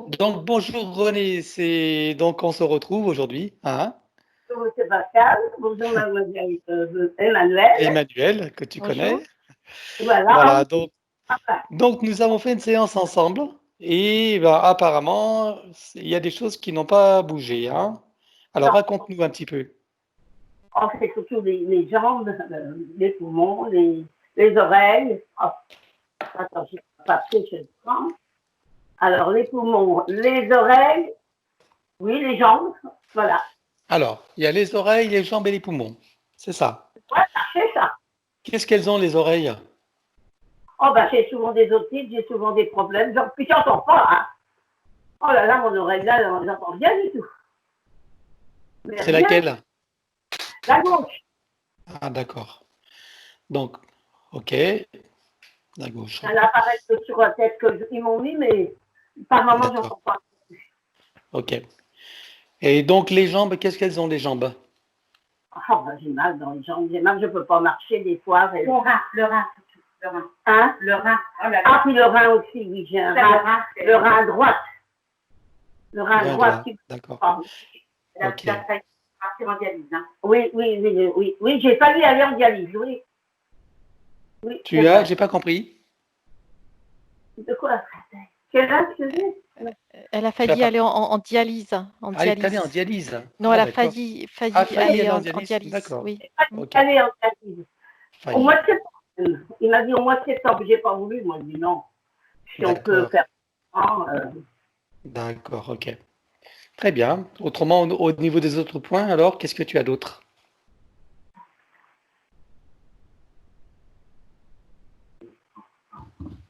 Donc, bonjour René, c'est donc on se retrouve aujourd'hui, hein? Bonjour Monsieur Pascal, bonjour Mademoiselle Emmanuel. Emmanuel, que tu Bonjour. connais. Voilà, Voilà, donc nous avons fait une séance ensemble et ben, apparemment, il y a des choses qui n'ont pas bougé, hein? Alors, non, raconte-nous un petit peu. on fait surtout les jambes, les poumons, les oreilles. Oh, attends, j'ai pas papier, je le prends. Alors, les poumons, les oreilles, oui, les jambes, voilà. Alors, il y a les oreilles, les jambes et les poumons. C'est ça. Voilà, c'est ça. Qu'est-ce qu'elles ont, les oreilles? Oh, ben, j'ai souvent des otites, j'ai souvent des problèmes. Genre, puis j'entends pas, hein. Oh là là, mon oreille là, j'entends rien du tout. Mais C'est rien, laquelle? la gauche. Ah, d'accord. Donc, ok, la gauche. Il y a un appareil sur la tête qu'ils m'ont mis, mais par moment, D'accord, j'entends pas. ok. Et donc, les jambes, qu'est-ce qu'elles ont, les jambes? Ah, ben, j'ai mal dans les jambes, j'ai mal, je peux pas marcher des fois. Le rein, le rein, le rein. Hein? Le rein. Oh là là. Ah, puis le rein aussi, oui, j'ai un rein. Le rein droit. Le rein Rein droit droit, qui d'accord. ah, Ok. La failli partir en dialyse. Hein. oui, j'ai failli aller en dialyse, oui. Oui, c'est Tu as, vrai. j'ai pas compris. De quoi? Quel âge que j'ai? Elle a Tu as failli pas. aller en dialyse. En Ah, il est allé en dialyse. dialyse. Non, Ah, elle a d'accord. failli Ah, failli aller aller en en dialyse. dialyse, D'accord. oui. J'ai Ok. failli aller en dialyse. Au Failli. mois de septembre. Il m'a dit au mois de septembre, j'ai pas voulu, moi, je dis non. Si on peut D'accord. faire ça, D'accord. Ok. Très bien. Autrement, au niveau des autres points, alors, qu'est-ce que tu as d'autre?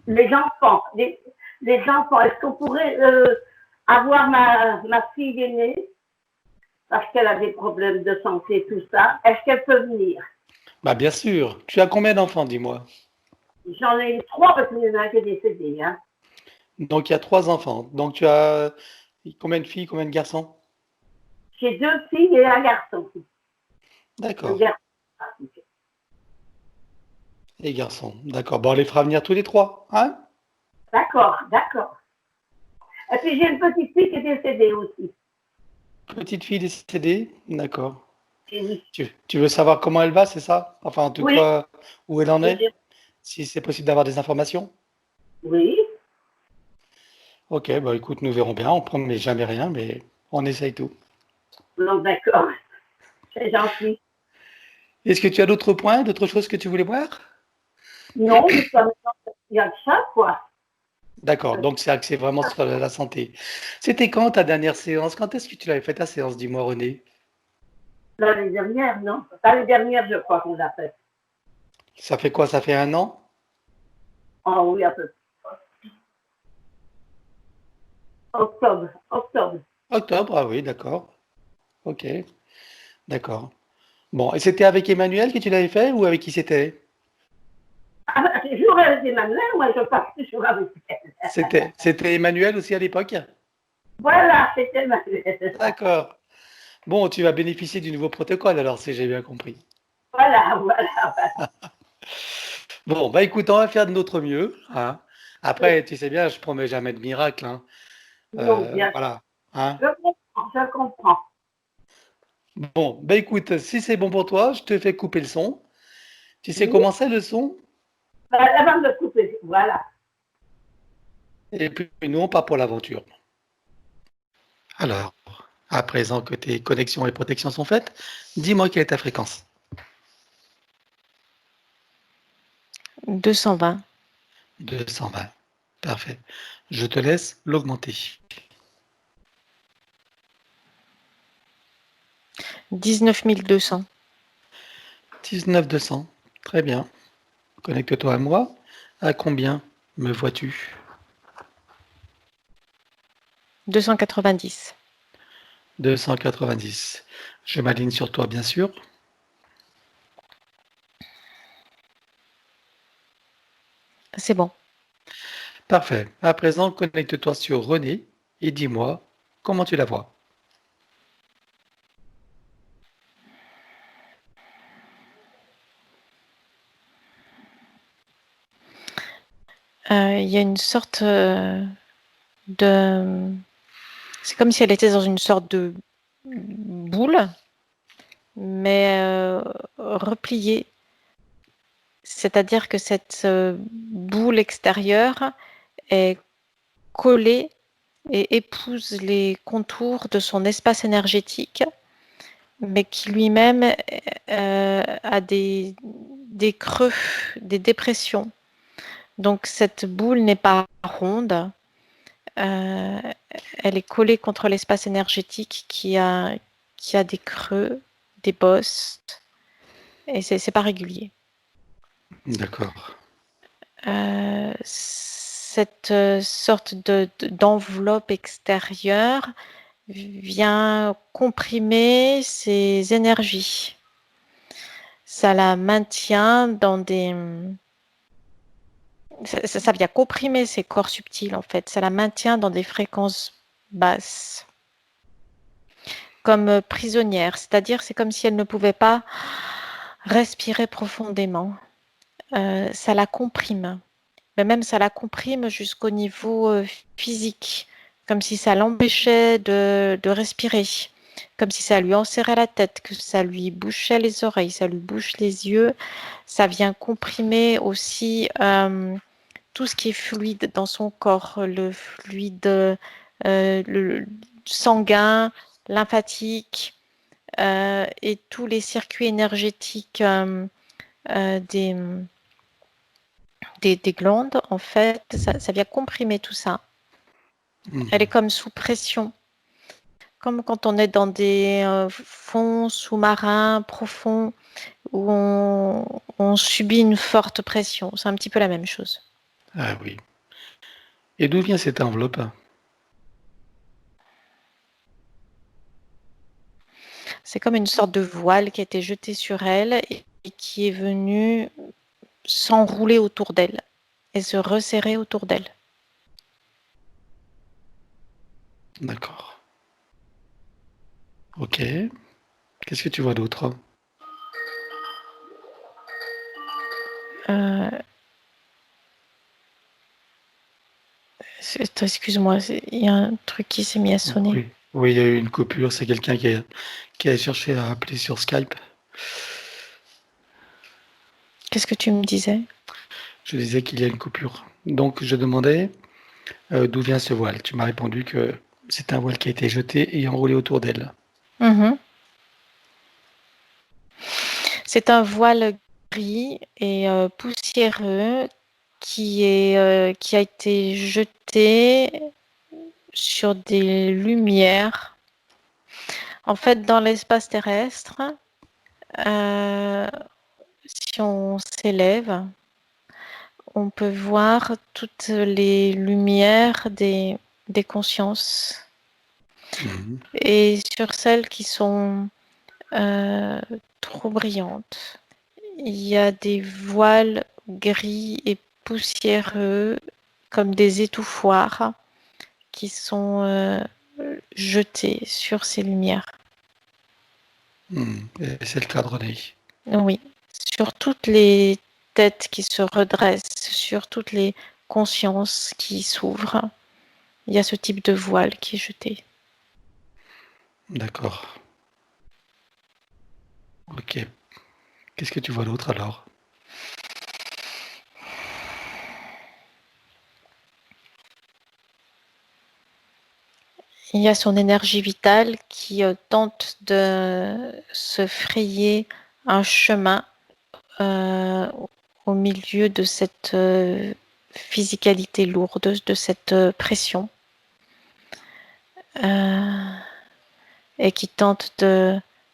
les enfants, est-ce qu'on pourrait avoir ma fille aînée, parce qu'elle a des problèmes de santé, tout ça, est-ce qu'elle peut venir? Bah, bien sûr. Tu as combien d'enfants, dis-moi? J'en ai eu trois parce qu'il y en a un qui est décédé. Hein. Donc, il y a trois enfants. Donc, tu as combien de filles, combien de garçons? J'ai deux filles et un garçon. Un D'accord. garçon. Les garçons. D'accord. Bon, on les fera venir tous les trois, hein? D'accord, d'accord. Et puis j'ai une petite fille qui est décédée aussi. Petite fille décédée. D'accord. Et oui. Tu veux savoir comment elle va, c'est ça? Enfin, en tout Oui, cas, où elle en est? oui, Si c'est possible d'avoir des informations? oui. Ok, bah écoute, nous verrons bien. On promet jamais rien, mais on essaye tout. Non, d'accord. C'est gentil. Est-ce que tu as d'autres points, d'autres choses que tu voulais voir? Non, jusqu'à maintenant, il y a que ça, quoi. D'accord, donc c'est axé vraiment sur la santé. C'était quand ta dernière séance? Quand est-ce que tu l'avais fait ta séance, dis-moi René? L'année dernière, non. L'année dernière, je crois qu'on l'a fait. Ça fait quoi? Ça fait un an? Oh oui, à peu près. Octobre, octobre. Octobre, ah oui, d'accord. Ok, d'accord. Bon, et c'était avec Emmanuel que tu l'avais fait ou avec qui c'était? Ah, ben, c'est toujours avec Emmanuel, moi je passe toujours avec elle. C'était Emmanuel aussi à l'époque? Voilà, c'est Emmanuel. D'accord. Bon, tu vas bénéficier du nouveau protocole alors, si j'ai bien compris. Voilà, voilà. Bon, bah écoute, on va faire de notre mieux, hein. Après, tu sais bien, je promets jamais de miracle, hein. Non, bien. Voilà, hein. Je comprends, je comprends. Bon, bah écoute, si c'est bon pour toi, je te fais couper le son. Tu sais Oui, comment c'est le son? ben, avant de couper, voilà. Et puis nous, on part pour l'aventure. Alors, à présent que tes connexions et protections sont faites, dis-moi quelle est ta fréquence. 220. 220. Parfait. Je te laisse l'augmenter. 19 200. 19 200. Très bien. Connecte-toi à moi. À combien me vois-tu? 290. 290. Je m'aligne sur toi, bien sûr. C'est bon. Parfait. À présent, connecte-toi sur René et dis-moi comment tu la vois. Il y a une sorte C'est comme si elle était dans une sorte de boule, mais repliée. C'est-à-dire que cette boule extérieure est collée et épouse les contours de son espace énergétique, mais qui lui-même a des creux, des dépressions. Donc cette boule n'est pas ronde, elle est collée contre l'espace énergétique qui a des creux, des bosses, et c'est pas régulier. D'accord. Cette sorte d'enveloppe extérieure vient comprimer ses énergies. Ça la maintient dans des... Ça vient comprimer ses corps subtils, en fait. Ça la maintient dans des fréquences basses, comme prisonnière. C'est-à-dire, c'est comme si elle ne pouvait pas respirer profondément. Ça la comprime. Mais même ça la comprime jusqu'au niveau physique, comme si ça l'empêchait de respirer, comme si ça lui enserrait la tête, que ça lui bouchait les oreilles, ça lui bouche les yeux. Ça vient comprimer aussi tout ce qui est fluide dans son corps, le fluide le sanguin, lymphatique et tous les circuits énergétiques des glandes, en fait, ça vient comprimer tout ça. Elle est comme sous pression, comme quand on est dans des fonds sous-marins profonds où on subit une forte pression. C'est un petit peu la même chose. Ah oui. Et d'où vient cette enveloppe? C'est comme une sorte de voile qui a été jeté sur elle et qui est venu s'enrouler autour d'elle et se resserrer autour d'elle. D'accord. Ok. Qu'est-ce que tu vois d'autre? Excuse-moi, il y a un truc qui s'est mis à sonner. Oui. Oui, il y a eu une coupure. C'est quelqu'un qui a cherché à appeler sur Skype. Qu'est-ce que tu me disais? Je disais qu'il y a une coupure. Donc, je demandais d'où vient ce voile. Tu m'as répondu que c'est un voile qui a été jeté et enroulé autour d'elle. Mhm. C'est un voile gris et poussiéreux qui a été jeté sur des lumières. En fait, dans l'espace terrestre, si on s'élève, on peut voir toutes les lumières des consciences. Mhm. Et sur celles qui sont trop brillantes, il y a des voiles gris et poussiéreux comme des étouffoirs qui sont jetés sur ces lumières. Et c'est le cadre-nez. Oui, sur toutes les têtes qui se redressent, sur toutes les consciences qui s'ouvrent, il y a ce type de voile qui est jeté. D'accord. Ok. Qu'est-ce que tu vois d'autre alors? Il y a son énergie vitale qui tente de se frayer un chemin au milieu de cette physicalité lourde, de cette pression, et qui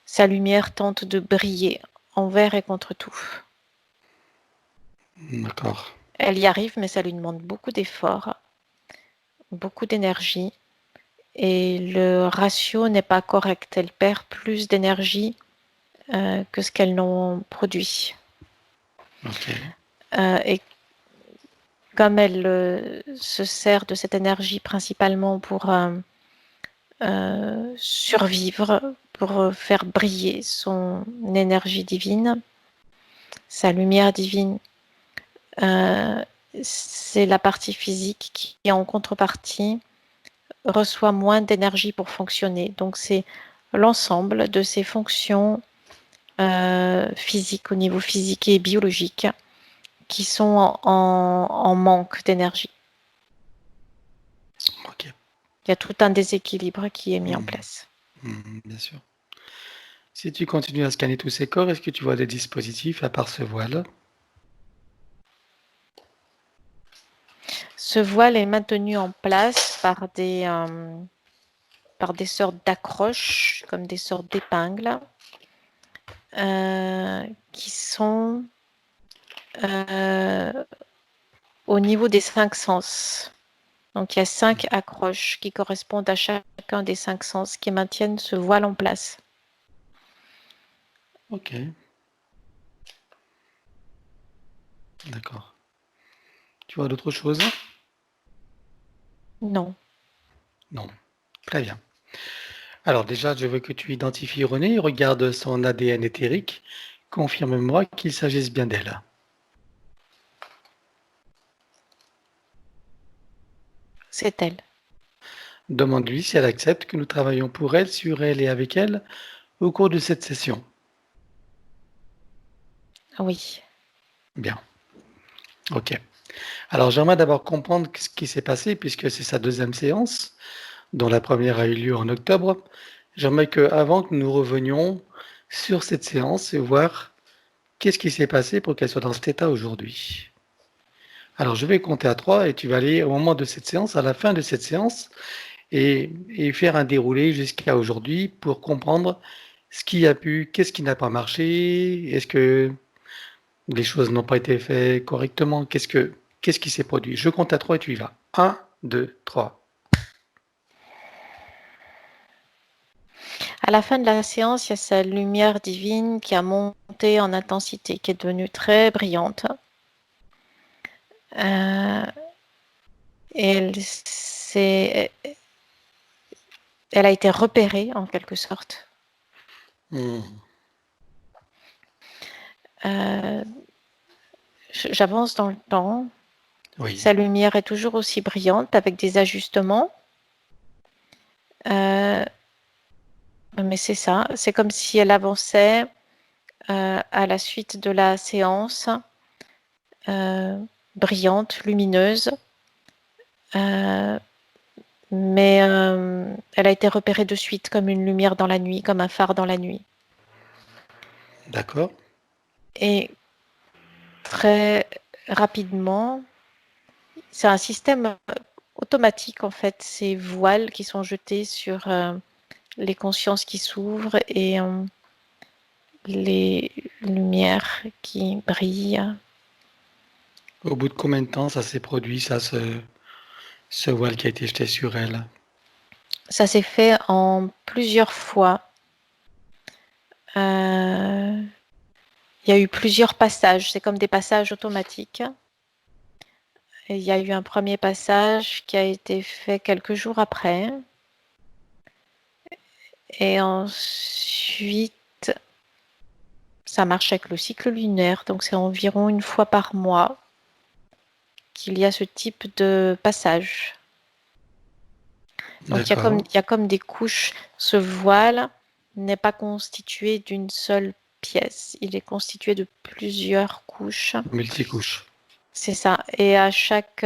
sa lumière tente de briller envers et contre tout. D'accord. Elle y arrive, mais ça lui demande beaucoup d'efforts, beaucoup d'énergie, et le ratio n'est pas correct. Elle perd plus d'énergie que ce qu'elle n'en produit. Ok. Et comme elle se sert de cette énergie principalement pour survivre, pour faire briller son énergie divine, sa lumière divine, c'est la partie physique qui, en contrepartie, reçoit moins d'énergie pour fonctionner. Donc, c'est l'ensemble de ces fonctions physiques, au niveau physique et biologique, qui sont en manque d'énergie. Ok. Il y a tout un déséquilibre qui est mis en Mhm. place. Bien sûr. Si tu continues à scanner tous ces corps, est-ce que tu vois des dispositifs à part ce voile? Ce voile est maintenu en place par des sortes d'accroches, comme des sortes d'épingles, qui sont au niveau des 5 sens. Donc, il y a 5 accroches qui correspondent à chacun des 5 sens qui maintiennent ce voile en place. Ok. D'accord. Tu vois d'autres choses? Non. Non. Très bien. Alors déjà, je veux que tu identifies René, regarde son ADN éthérique, confirme-moi qu'il s'agisse bien d'elle. C'est elle. Demande-lui si elle accepte que nous travaillons pour elle, sur elle et avec elle au cours de cette session. Oui. Bien. Ok. Alors j'aimerais d'abord comprendre ce qui s'est passé puisque c'est sa deuxième séance, dont la première a eu lieu en octobre. J'aimerais que, avant que nous revenions sur cette séance et voir qu'est-ce qui s'est passé pour qu'elle soit dans cet état aujourd'hui. Alors je vais compter à 3 et tu vas aller au moment de cette séance, à la fin de cette séance, et faire un déroulé jusqu'à aujourd'hui pour comprendre ce qui a pu, qu'est-ce qui n'a pas marché, est-ce que les choses n'ont pas été faites correctement, qu'est-ce qui s'est produit. Je compte à 3 et tu y vas. Un, 2, 3. À la fin de la séance, il y a sa lumière divine qui a monté en intensité, qui est devenue très brillante. Et elle a été repérée en quelque sorte. J'avance dans le temps. Oui, Sa lumière est toujours aussi brillante avec des ajustements. Mais c'est ça, c'est comme si elle avançait à la suite de la séance, brillante, lumineuse. Mais elle a été repérée de suite comme une lumière dans la nuit, comme un phare dans la nuit. d'accord. Et très rapidement, c'est un système automatique en fait, ces voiles qui sont jetés sur les consciences qui s'ouvrent et les lumières qui brillent. Au bout de combien de temps ça s'est produit, ça, ce voile qui a été jeté sur elle? Ça s'est fait en plusieurs fois. Il y a eu plusieurs passages, c'est comme des passages automatiques. Et il y a eu un premier passage qui a été fait quelques jours après. Et ensuite, ça marche avec le cycle lunaire, donc c'est environ une fois par mois qu'il y a ce type de passage. Donc D'accord. il y a comme des couches. Ce voile n'est pas constitué d'une seule pièce, il est constitué de plusieurs couches. Multicouche. C'est ça. Et à chaque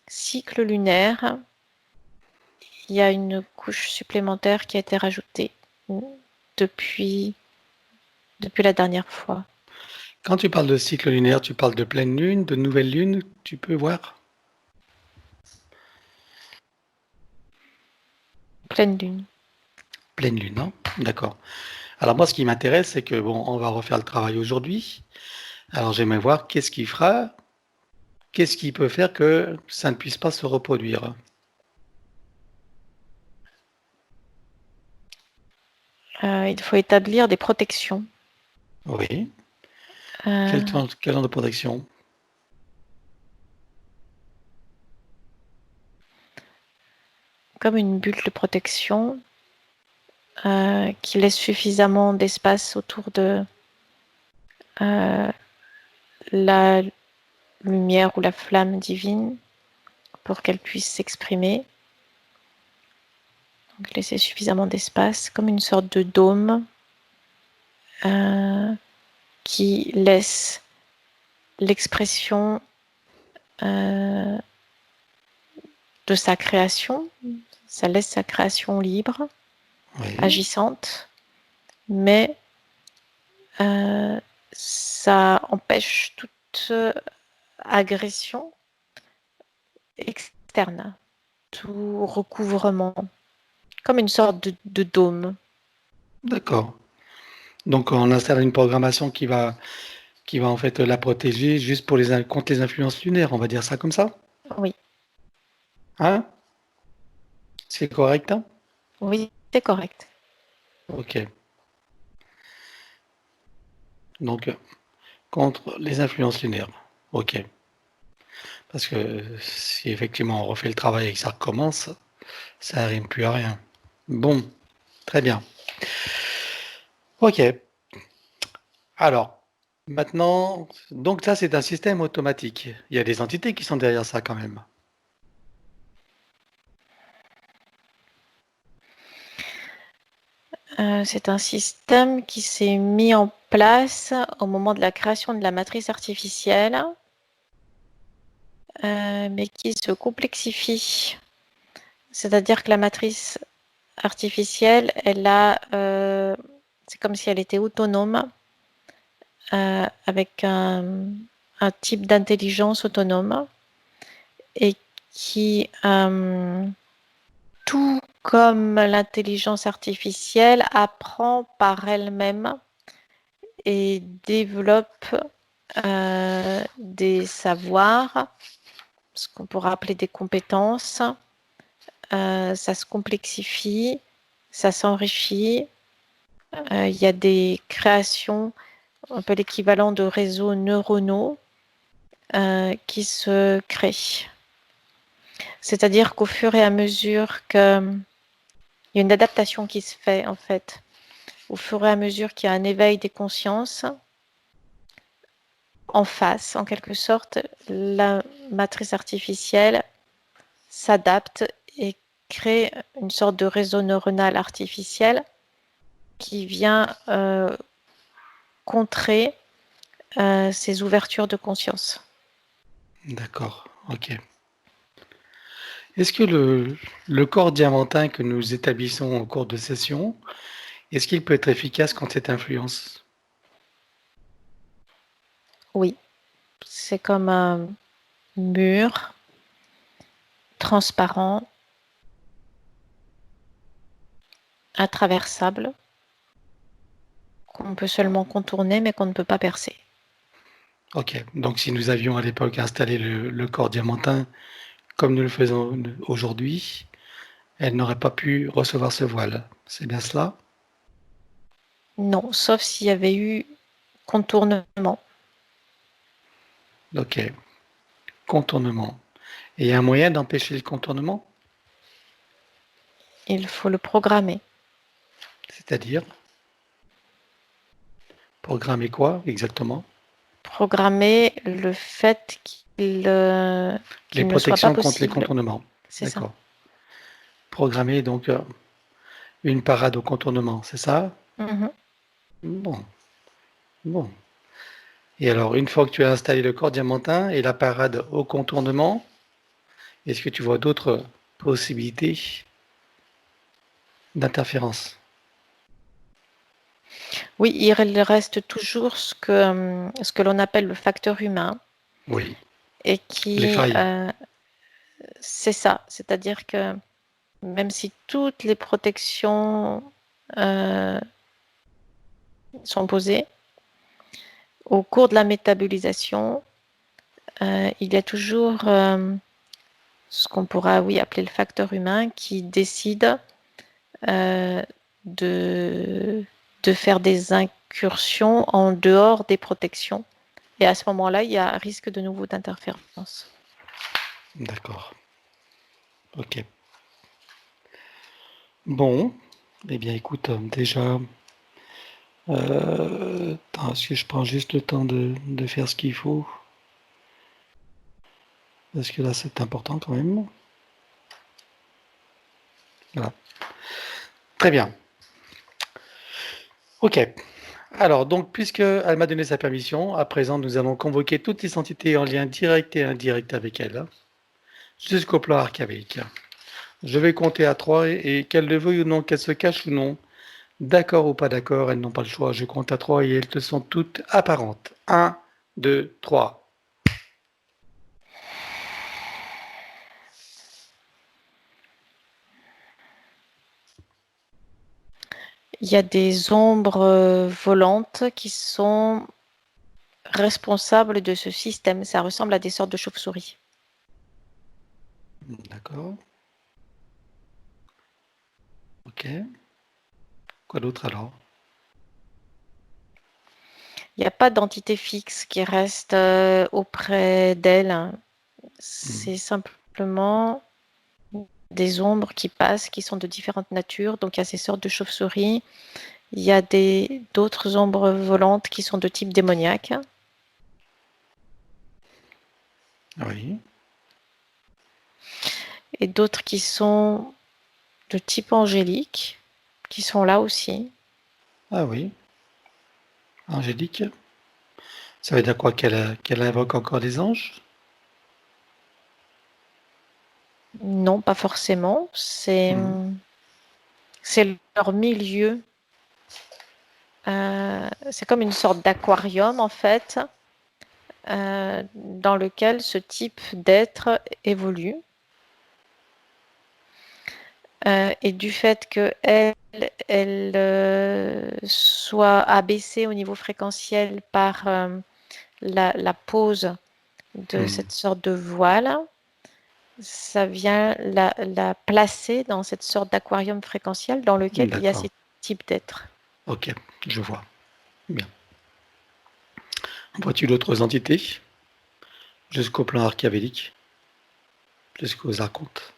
cycle lunaire, il y a une couche supplémentaire qui a été rajoutée depuis la dernière fois. Quand tu parles de cycle lunaire, tu parles de pleine lune, de nouvelle lune, tu peux voir? Pleine lune. Pleine lune, non? D'accord. Alors moi, ce qui m'intéresse, c'est que, bon, on va refaire le travail aujourd'hui. Alors j'aimerais voir qu'est-ce qui peut faire que ça ne puisse pas se reproduire. Il faut établir des protections. Oui. Euh, Quel genre de protection? Comme une bulle de protection qui laisse suffisamment d'espace autour de la lumière ou la flamme divine pour qu'elle puisse s'exprimer. Donc, laissez suffisamment d'espace, comme une sorte de dôme qui laisse l'expression de sa création. Ça laisse sa création libre, Oui. agissante, mais ça empêche toute agression externe, tout recouvrement, comme une sorte de dôme. D'accord. Donc, on installe une programmation qui va en fait la protéger juste pour contre les influences lunaires, on va dire ça comme ça? Oui, Hein? C'est correct, hein? oui, c'est correct. Ok. Donc, contre les influences lunaires. Ok. Parce que si effectivement on refait le travail et que ça recommence, ça n'arrive plus à rien. Bon, très bien. Ok. Alors, maintenant, donc ça c'est un système automatique. Il y a des entités qui sont derrière ça quand même. C'est un système qui s'est mis en place au moment de la création de la matrice artificielle, mais qui se complexifie. C'est-à-dire que la matrice artificielle, c'est comme si elle était autonome, avec un type d'intelligence autonome et qui, tout comme l'intelligence artificielle, apprend par elle-même et développe des savoirs, ce qu'on pourrait appeler des compétences. Ça se complexifie, ça s'enrichit. Il y a des créations, un peu l'équivalent de réseaux neuronaux qui se créent. C'est-à-dire qu'au fur et à mesure qu'il y a une adaptation qui se fait, en fait, au fur et à mesure qu'il y a un éveil des consciences, en face, en quelque sorte, la matrice artificielle s'adapte et crée une sorte de réseau neuronal artificiel qui vient contrer ces ouvertures de conscience. D'accord, ok. Est-ce que le corps diamantin que nous établissons au cours de session, est-ce qu'il peut être efficace contre cette influence? Oui, c'est comme un mur transparent, intraversable, qu'on peut seulement contourner mais qu'on ne peut pas percer. Ok, donc si nous avions à l'époque installé le corps diamantin comme nous le faisons aujourd'hui, elle n'aurait pas pu recevoir ce voile. C'est bien cela? Non, sauf s'il y avait eu contournement. Ok, contournement. Et il y a un moyen d'empêcher le contournement? Il faut le programmer. C'est-à-dire, programmer quoi exactement? Programmer le fait Les qu'il ne soit pas protections contre les possible. contournements. C'est ça. D'accord. Programmer donc une parade au contournement, c'est ça? Mhm. Bon, bon. Et alors, une fois que tu as installé le corps diamantin et la parade au contournement, est-ce que tu vois d'autres possibilités d'interférence? Oui, il reste toujours ce que l'on appelle le facteur humain Oui, et les qui, failles. c'est ça. C'est-à-dire que même si toutes les protections euh, sont posées, au cours de la métabolisation, il y a toujours ce qu'on pourra, oui, appeler le facteur humain qui décide euh, de, de faire des incursions en dehors des protections. Et à ce moment-là, il y a un risque de nouveau d'interférence. D'accord. Ok. Bon, eh bien écoute, déjà, attends, est-ce que je prends juste le temps de faire ce qu'il faut? Parce que là, c'est important quand même. Voilà. Très bien. OK. Alors, donc, puisque elle m'a donné sa permission, à présent, nous allons convoquer toutes les entités en lien direct et indirect avec elle, jusqu'au plan archaïque. Je vais compter à 3 et qu'elle le veuille ou non, qu'elle se cache ou non, d'accord ou pas d'accord, elles n'ont pas le choix. Je compte à 3 et elles te sont toutes apparentes. 1, 2, 3. Il y a des ombres volantes qui sont responsables de ce système. Ça ressemble à des sortes de chauves-souris. D'accord. OK. Quoi d'autre alors? Il n'y a pas d'entité fixe qui reste auprès d'elle. C'est simplement des ombres qui passent, qui sont de différentes natures. Donc il y a ces sortes de chauves-souris. Il y a d'autres ombres volantes qui sont de type démoniaque. Oui. Et d'autres qui sont de type angélique, qui sont là aussi. Ah oui. Angélique. Ça veut dire quoi? Qu'elle invoque encore des anges? Non, pas forcément. C'est leur milieu. C'est comme une sorte d'aquarium, en fait, dans lequel ce type d'être évolue. Et du fait qu'elle soit abaissée au niveau fréquentiel par la pose de cette sorte de voile, ça vient la placer dans cette sorte d'aquarium fréquentiel dans lequel il y a D'accord. ces types d'êtres. OK, je vois. Bien. Vois-tu d'autres entités? Jusqu'au plan archavélique? Jusqu'aux archontes?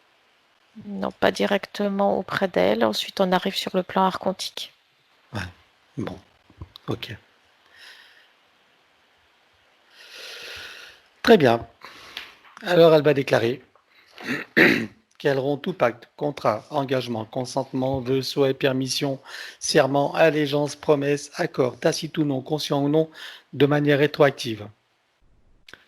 Non, pas directement auprès d'elle. Ensuite, on arrive sur le plan archontique. Ouais. Bon. OK. Très bien. Alors elle va déclarer qu'elle rompt tout pacte, contrat, engagement, consentement, vœu, souhait, permission, serment, allégeance, promesse, accord, tacite ou non, conscient ou non, de manière rétroactive.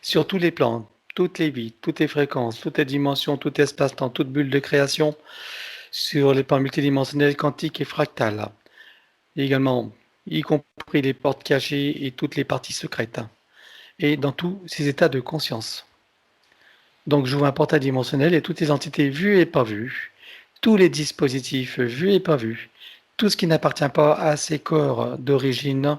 Sur tous les plans, toutes les vies, toutes les fréquences, toutes les dimensions, tout espace-temps, toute bulle de création, sur les plans multidimensionnels, quantiques et fractales. Et également, y compris les portes cachées et toutes les parties secrètes. Et dans tous ces états de conscience. Donc j'ouvre un portail dimensionnel et toutes les entités vues et pas vues, tous les dispositifs vus et pas vus, tout ce qui n'appartient pas à ces corps d'origine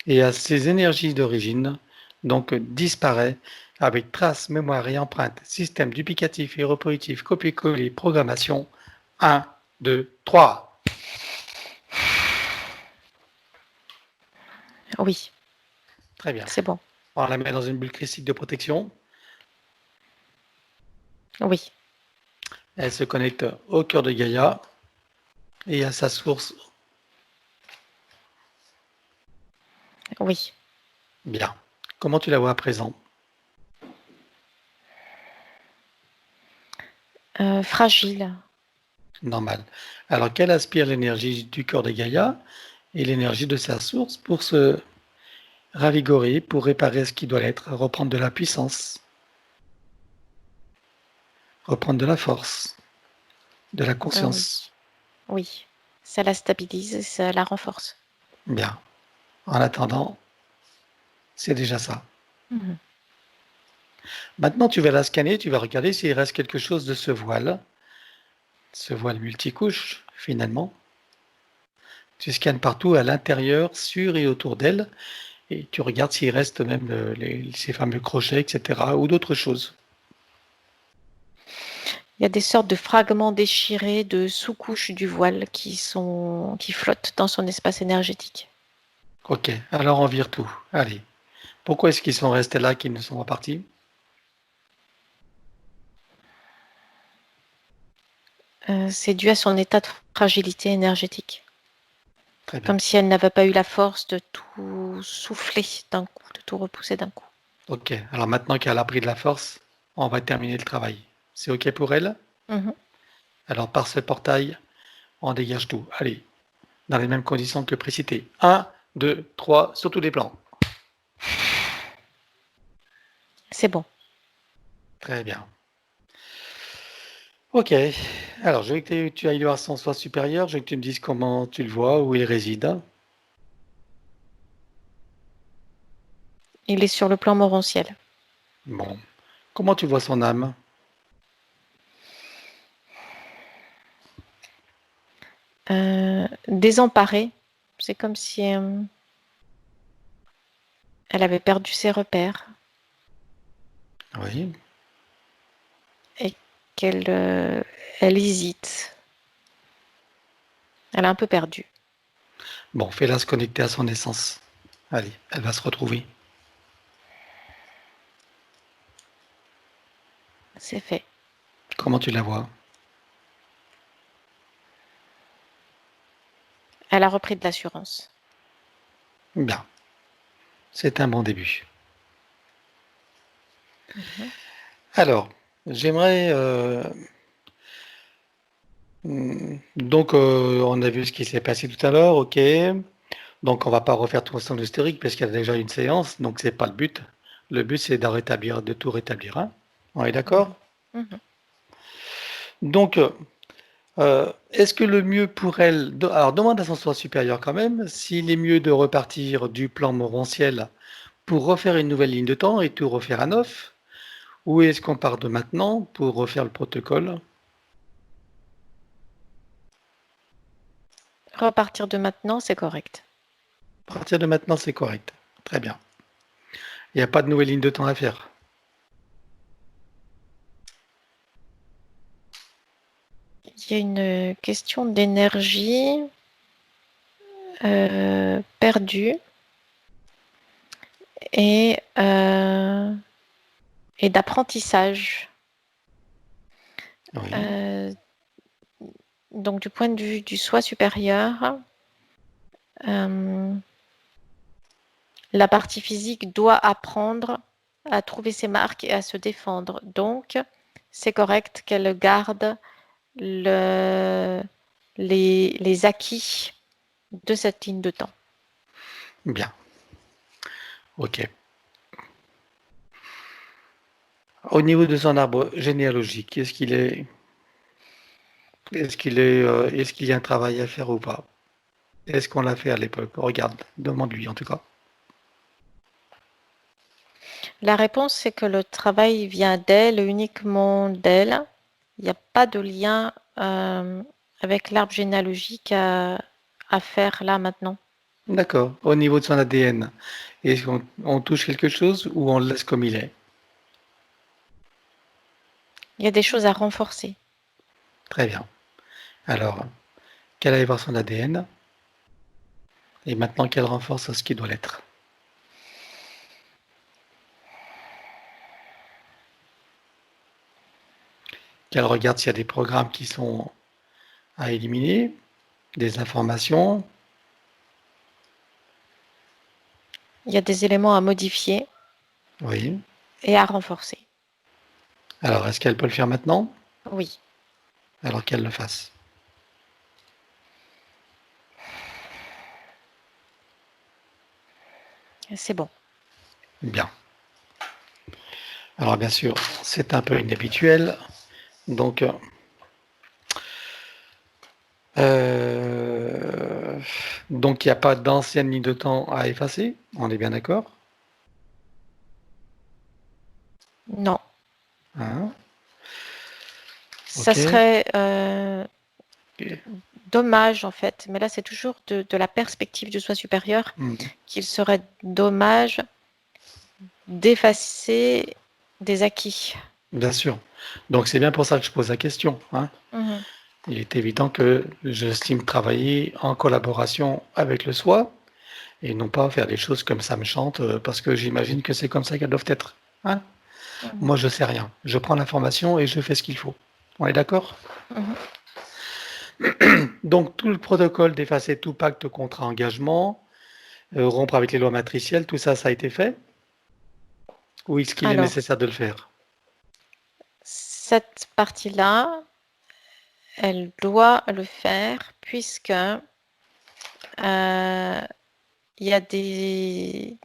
et à ces énergies d'origine, donc disparaît avec traces, mémoire et empreinte, système duplicatif et reproductif, copier-coller, programmation. 1, 2, 3. Oui, Très bien. c'est bon. On la met dans une bulle christique de protection. Oui, Elle se connecte au cœur de Gaïa et à sa source. oui. Bien. Comment tu la vois à présent? Fragile. Normal. Alors qu'elle aspire l'énergie du cœur de Gaïa et l'énergie de sa source pour se ravigorer, pour réparer ce qui doit l'être, reprendre de la puissance, reprendre de la force, de la Oui, conscience. oui. Ça la stabilise et ça la renforce. Bien. En attendant, c'est déjà ça. Mhm. Maintenant, tu vas la scanner, tu vas regarder s'il reste quelque chose de ce voile multicouche, finalement. Tu scannes partout à l'intérieur, sur et autour d'elle, et tu regardes s'il reste même ces fameux crochets, etc., ou d'autres choses. Il y a des sortes de fragments déchirés de sous-couches du voile qui flottent dans son espace énergétique. Ok, alors on vire tout. Allez. Pourquoi est-ce qu'ils sont restés là, qu'ils ne sont pas partis? C'est dû à son état de fragilité énergétique. Très bien. Comme si elle n'avait pas eu la force de tout souffler d'un coup, de tout repousser d'un coup. Ok, alors maintenant qu'elle a pris de la force, on va terminer le travail. C'est ok pour elle? Mhm. Alors par ce portail, On dégage tout. Allez, dans les mêmes conditions que le précité. 1, 2, 3, sur tous les plans. C'est bon. Très bien. Ok. Alors, je veux que tu ailles voir son soi supérieur. Je veux que tu me dises comment tu le vois, où il réside. Il est sur le plan morontiel. Bon. Comment tu vois son âme? Désemparée. C'est comme si elle avait perdu ses repères Oui. et qu'elle elle hésite. Elle est un peu perdue. Bon, fais-la se connecter à son essence. Allez, elle va se retrouver. C'est fait. Comment tu la vois? Elle a repris de l'assurance. Bien. C'est un bon début. Mhm. Alors, j'aimerais... donc, on a vu ce qui s'est passé tout à l'heure, ok. Donc, on va pas refaire tout son historique parce qu'il y a déjà une séance, donc c'est pas le but. Le but, c'est de tout rétablir, hein. On est d'accord? Mhm. Donc, est-ce que le mieux pour elle... Alors, demande à son soi supérieur quand même s'il est mieux de repartir du plan morantiel pour refaire une nouvelle ligne de temps et tout refaire à neuf, ou est-ce qu'on part de maintenant pour refaire le protocole? Repartir de maintenant, c'est correct. À partir de maintenant, c'est correct. Très bien. Il n'y a pas de nouvelle ligne de temps à faire. Il y a une question d'énergie perdue et, et d'apprentissage. Oui, Euh, donc du point de vue du soi supérieur, la partie physique doit apprendre à trouver ses marques et à se défendre. Donc, c'est correct qu'elle garde les acquis de cette ligne de temps. bien. Ok. Au niveau de son arbre généalogique, est-ce qu'il y a un travail à faire ou pas? Est-ce qu'on l'a fait à l'époque? Regarde, demande-lui en tout cas. La réponse, c'est que le travail vient d'elle, uniquement d'elle. Il n'y a pas de lien avec l'arbre généalogique à faire là maintenant. D'accord. Au niveau de son ADN, est-ce qu'on touche quelque chose ou on le laisse comme il est? Il y a des choses à renforcer. Très bien. Alors, qu'elle aille voir son ADN et maintenant qu'elle renforce ce qui doit l'être. Qu'elle regarde s'il y a des programmes qui sont à éliminer, des informations. Il y a des éléments à modifier Oui. et à renforcer. Alors, est-ce qu'elle peut le faire maintenant? Oui, Alors qu'elle le fasse. c'est bon. Bien. Alors, bien sûr, c'est un peu inhabituel. Donc, euh, donc il n'y a pas d'ancienne ligne de temps à effacer. On est bien d'accord? Non. Hein? Ça Ok. serait Ok. dommage en fait, mais là c'est toujours de la perspective du soi supérieur Hmm. qu'il serait dommage d'effacer des acquis. Bien sûr. Donc, c'est bien pour ça que je pose la question, hein. Mhm. Il est évident que j'estime travailler en collaboration avec le soi et non pas faire des choses comme ça me chante parce que j'imagine que c'est comme ça qu'elles doivent être, hein. Mhm. Moi, je sais rien. Je prends l'information et je fais ce qu'il faut. On est d'accord? Mhm. Donc, tout le protocole d'effacer tout pacte, contrat, engagement, rompre avec les lois matricielles, tout ça, ça a été fait? Ou est-ce qu'il est Alors, nécessaire de le faire? cette partie-là, elle doit le faire puisque il y a des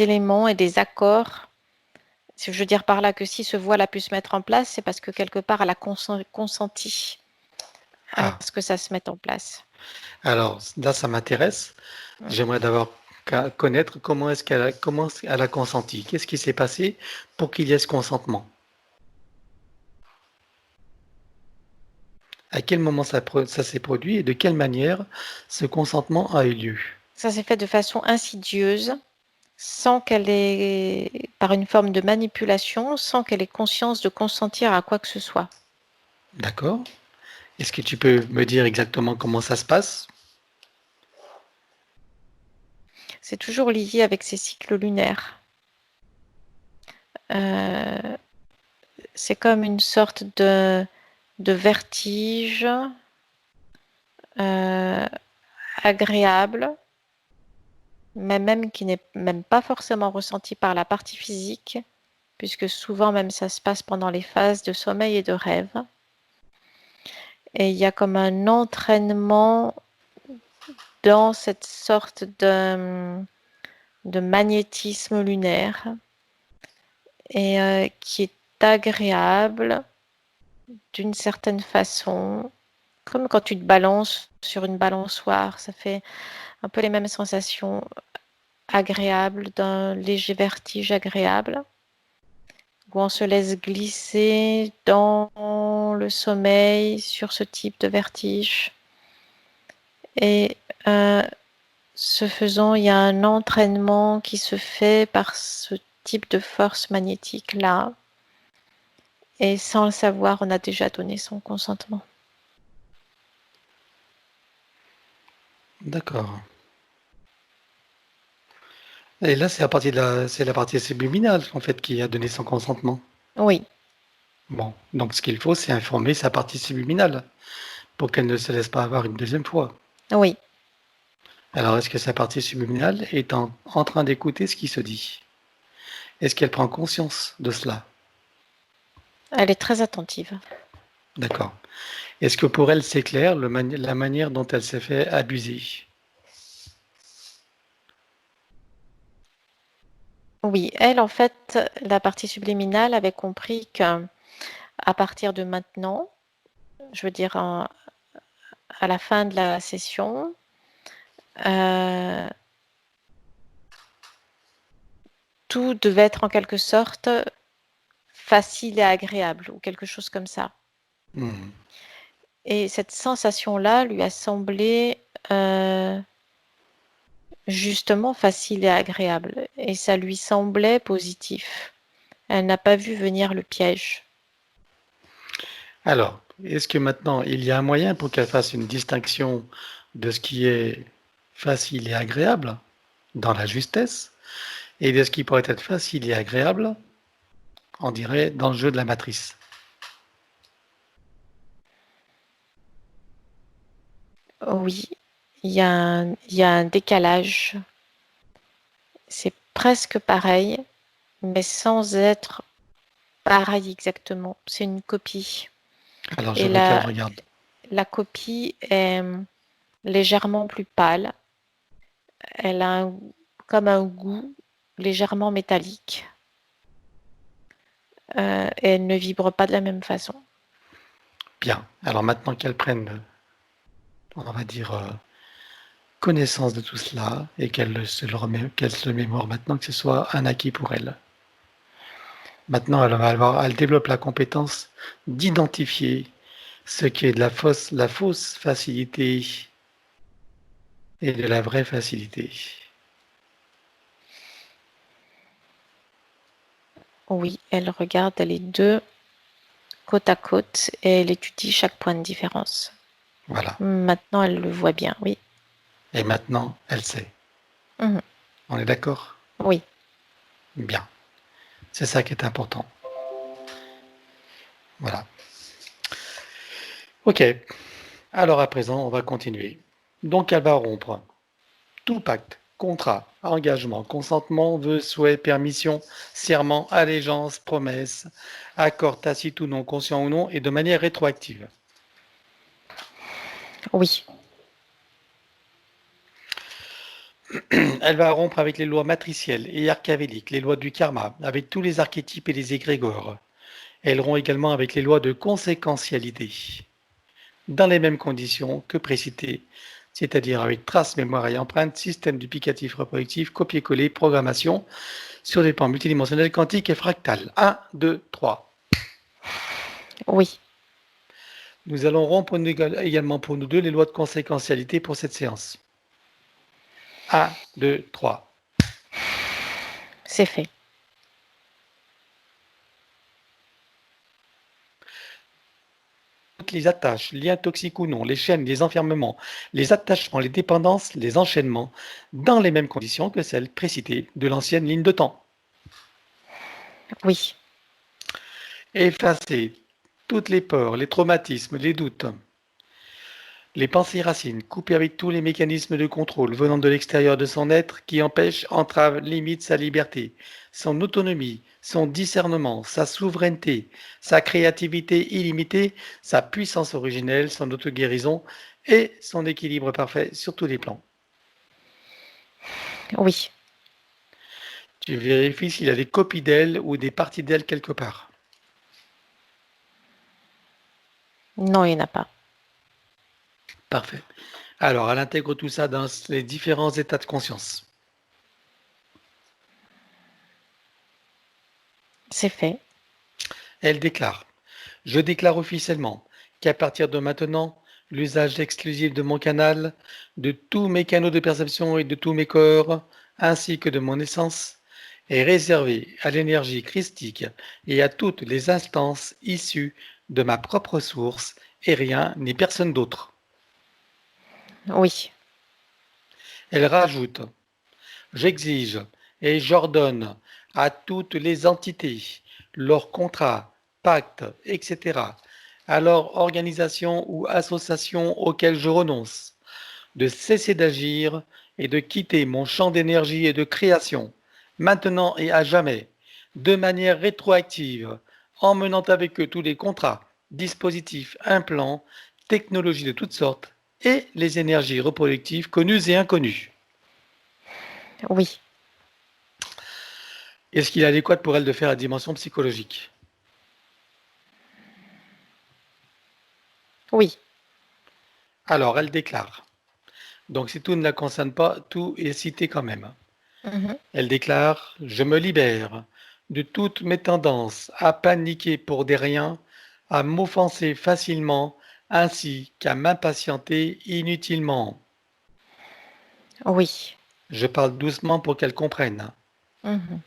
éléments et des accords. Je veux dire par là que si ce voile a pu se mettre en place, c'est parce que quelque part elle a consenti à ce que ça se mette en place. Alors là, ça m'intéresse. J'aimerais d'abord connaître comment elle a consenti. Qu'est-ce qui s'est passé pour qu'il y ait ce consentement? À quel moment ça s'est produit et de quelle manière ce consentement a eu lieu? Ça s'est fait de façon insidieuse, sans qu'elle ait, par une forme de manipulation, sans qu'elle ait conscience de consentir à quoi que ce soit. D'accord. Est-ce que tu peux me dire exactement comment ça se passe? C'est toujours lié avec ses cycles lunaires. C'est comme une sorte de vertige agréable, mais même qui n'est même pas forcément ressenti par la partie physique, puisque souvent même ça se passe pendant les phases de sommeil et de rêve. Et il y a comme un entraînement dans cette sorte de magnétisme lunaire et qui est agréable d'une certaine façon, comme quand tu te balances sur une balançoire, ça fait un peu les mêmes sensations agréables, d'un léger vertige agréable, où on se laisse glisser dans le sommeil sur ce type de vertige. Et ce faisant, il y a un entraînement qui se fait par ce type de force magnétique-là. Et sans le savoir, on a déjà donné son consentement. D'accord. Et là, c'est la partie subliminale, en fait, qui a donné son consentement. Oui. Bon, donc ce qu'il faut, c'est informer sa partie subliminale pour qu'elle ne se laisse pas avoir une deuxième fois. Oui. Alors, est-ce que sa partie subliminale est en train d'écouter ce qui se dit? Est-ce qu'elle prend conscience de cela? Elle est très attentive. D'accord. Est-ce que pour elle, c'est clair la manière dont elle s'est fait abuser? Oui, elle, en fait, la partie subliminale avait compris qu'à partir de maintenant, je veux dire à la fin de la session, tout devait être en quelque sorte facile et agréable ou quelque chose comme ça. Mmh. Et cette sensation-là lui a semblé justement facile et agréable. Et ça lui semblait positif. Elle n'a pas vu venir le piège. Alors, est-ce que maintenant, il y a un moyen pour qu'elle fasse une distinction de ce qui est facile et agréable dans la justesse et de ce qui pourrait être facile et agréable, on dirait, dans le jeu de la matrice? Oui, il y a un décalage. C'est presque pareil, mais sans être pareil exactement. C'est une copie. Alors, je Et veux qu'elle regarde. la copie est légèrement plus pâle. Elle a comme un goût légèrement métallique. Et elle ne vibre pas de la même façon. Bien. Alors maintenant qu'elle prenne, on va dire, connaissance de tout cela et qu'elle se le mémore maintenant, que ce soit un acquis pour elle. Maintenant, elle développe la compétence d'identifier ce qui est de la fausse facilité et de la vraie facilité. Oui, elle regarde les deux côte à côte et elle étudie chaque point de différence. Voilà. Maintenant, elle le voit bien, oui. Et maintenant, elle sait. Mhm. On est d'accord? Oui. Bien. C'est ça qui est important. Voilà. Ok. Alors à présent, on va continuer. Donc elle va rompre tout pacte, contrat, engagement, consentement, vœu, souhait, permission, serment, allégeance, promesse, accord tacite ou non, conscient ou non, et de manière rétroactive. Oui, Elle va rompre avec les lois matricielles et archavéliques, les lois du karma, avec tous les archétypes et les égrégores. Elle rompt également avec les lois de conséquentialité, dans les mêmes conditions que précitées, c'est-à-dire avec traces, mémoire et empreinte, système duplicatif reproductif, copier-coller, programmation, sur des plans multidimensionnels, quantiques et fractales. 1, 2, 3. oui, Nous allons rompre également pour nous deux les lois de conséquentialité pour cette séance. 1, 2, 3. c'est fait. Toutes les attaches, liens toxiques ou non, les chaînes, les enfermements, les attachements, les dépendances, les enchaînements, dans les mêmes conditions que celles précitées de l'ancienne ligne de temps. Oui, Effacer toutes les peurs, les traumatismes, les doutes, les pensées racines, couper avec tous les mécanismes de contrôle venant de l'extérieur de son être qui empêchent, entravent, limitent sa liberté, son autonomie, son discernement, sa souveraineté, sa créativité illimitée, sa puissance originelle, son auto-guérison et son équilibre parfait sur tous les plans. oui. Tu vérifies s'il y a des copies d'elle ou des parties d'elle quelque part. Non, il n'y en a pas. Parfait. Alors, elle intègre tout ça dans les différents états de conscience. C'est fait. Elle déclare: je déclare officiellement qu'à partir de maintenant, l'usage exclusif de mon canal, de tous mes canaux de perception et de tous mes corps, ainsi que de mon essence, est réservé à l'énergie christique et à toutes les instances issues de ma propre source et rien ni personne d'autre. Oui, Elle rajoute: j'exige et j'ordonne à toutes les entités, leurs contrats, pactes, etc., à leur organisation ou association auxquelles je renonce, de cesser d'agir et de quitter mon champ d'énergie et de création, maintenant et à jamais, de manière rétroactive, emmenant avec eux tous les contrats, dispositifs, implants, technologies de toutes sortes et les énergies reproductives connues et inconnues. oui, Est-ce qu'il est adéquat pour elle de faire la dimension psychologique? oui, Alors, elle déclare. Donc, si tout ne la concerne pas, tout est cité quand même. mhm, Elle déclare: je me libère de toutes mes tendances à paniquer pour des riens, à m'offenser facilement, ainsi qu'à m'impatienter inutilement. oui, Je parle doucement pour qu'elle comprenne. mhm,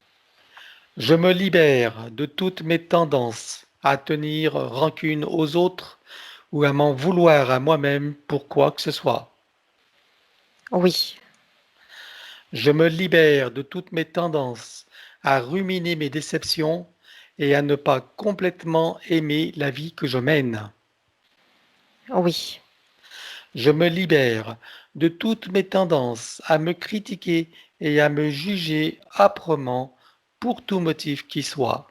Je me libère de toutes mes tendances à tenir rancune aux autres ou à m'en vouloir à moi-même pour quoi que ce soit. oui, Je me libère de toutes mes tendances à ruminer mes déceptions et à ne pas complètement aimer la vie que je mène. oui, Je me libère de toutes mes tendances à me critiquer et à me juger âprement pour tout motif qui soit.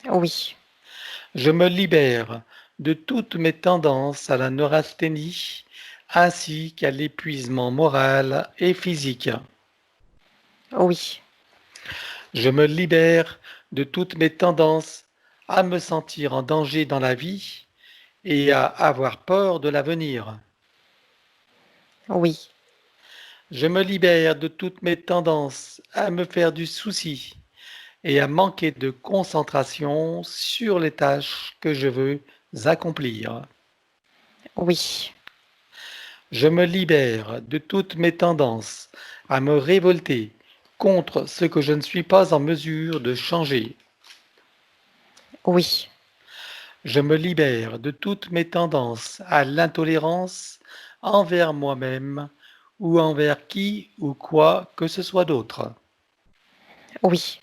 oui, Je me libère de toutes mes tendances à la neurasthénie ainsi qu'à l'épuisement moral et physique. oui, Je me libère de toutes mes tendances à me sentir en danger dans la vie et à avoir peur de l'avenir. oui, Je me libère de toutes mes tendances à me faire du souci et à manquer de concentration sur les tâches que je veux accomplir. oui, Je me libère de toutes mes tendances à me révolter contre ce que je ne suis pas en mesure de changer. oui, Je me libère de toutes mes tendances à l'intolérance envers moi-même ou envers qui ou quoi que ce soit d'autre. oui,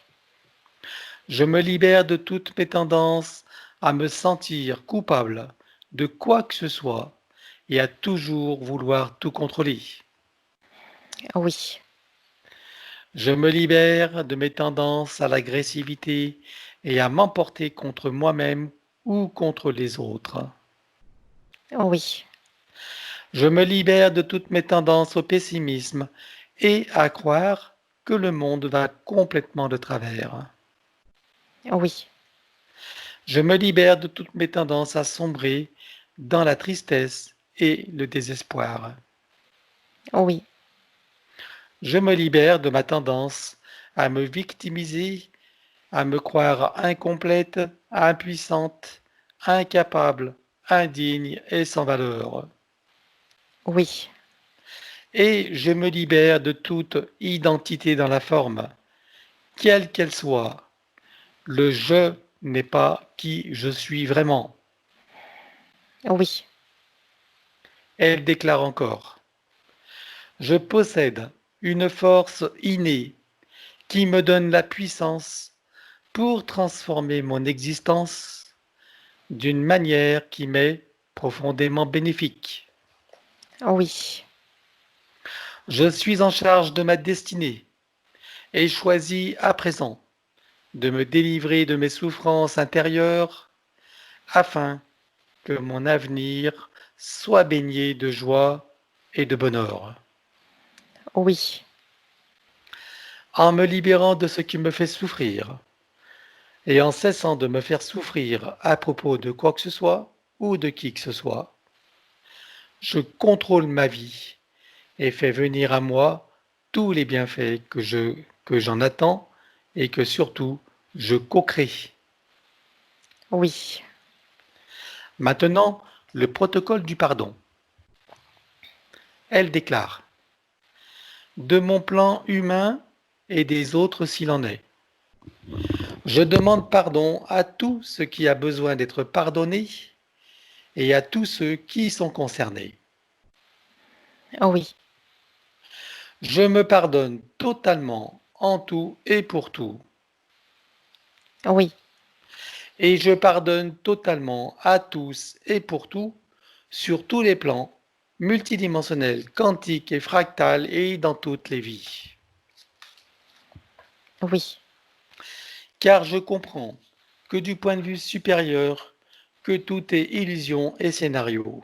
Je me libère de toutes mes tendances à me sentir coupable de quoi que ce soit et à toujours vouloir tout contrôler. oui, Je me libère de mes tendances à l'agressivité et à m'emporter contre moi-même ou contre les autres. Oui, Je me libère de toutes mes tendances au pessimisme et à croire que le monde va complètement de travers. oui, Je me libère de toutes mes tendances à sombrer dans la tristesse et le désespoir. oui, Je me libère de ma tendance à me victimiser, à me croire incomplète, impuissante, incapable, indigne et sans valeur. oui, Et je me libère de toute identité dans la forme, quelle qu'elle soit. Le je n'est pas qui je suis vraiment. oui, Elle déclare encore, je possède une force innée qui me donne la puissance pour transformer mon existence d'une manière qui m'est profondément bénéfique. oui, Je suis en charge de ma destinée et choisis à présent de me délivrer de mes souffrances intérieures afin que mon avenir soit baigné de joie et de bonheur. oui, En me libérant de ce qui me fait souffrir et en cessant de me faire souffrir à propos de quoi que ce soit ou de qui que ce soit, je contrôle ma vie et fais venir à moi tous les bienfaits que j'en attends et que surtout je co-crée. oui, Maintenant, le protocole du pardon. Elle déclare de mon plan humain et des autres s'il en est. Je demande pardon à tout ce qui a besoin d'être pardonné et à tous ceux qui sont concernés. oui, Je me pardonne totalement en tout et pour tout. oui, Et je pardonne totalement à tous et pour tout, sur tous les plans, multidimensionnels, quantiques et fractales et dans toutes les vies. oui, Car je comprends que du point de vue supérieur, que tout est illusion et scénario,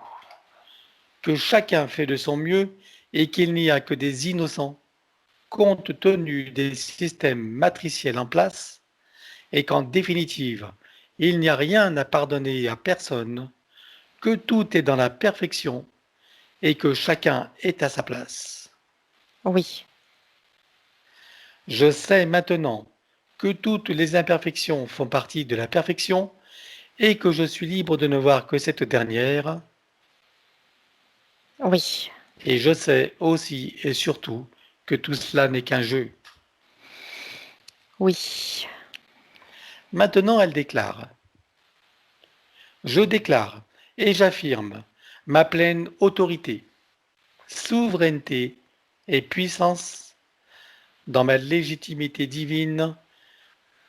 que chacun fait de son mieux et qu'il n'y a que des innocents, compte tenu des systèmes matriciels en place, et qu'en définitive, il n'y a rien à pardonner à personne, que tout est dans la perfection et que chacun est à sa place. oui, Je sais maintenant que toutes les imperfections font partie de la perfection et que je suis libre de ne voir que cette dernière. oui, Et je sais aussi et surtout que tout cela n'est qu'un jeu. oui, Maintenant, elle déclare, je déclare et j'affirme ma pleine autorité, souveraineté et puissance dans ma légitimité divine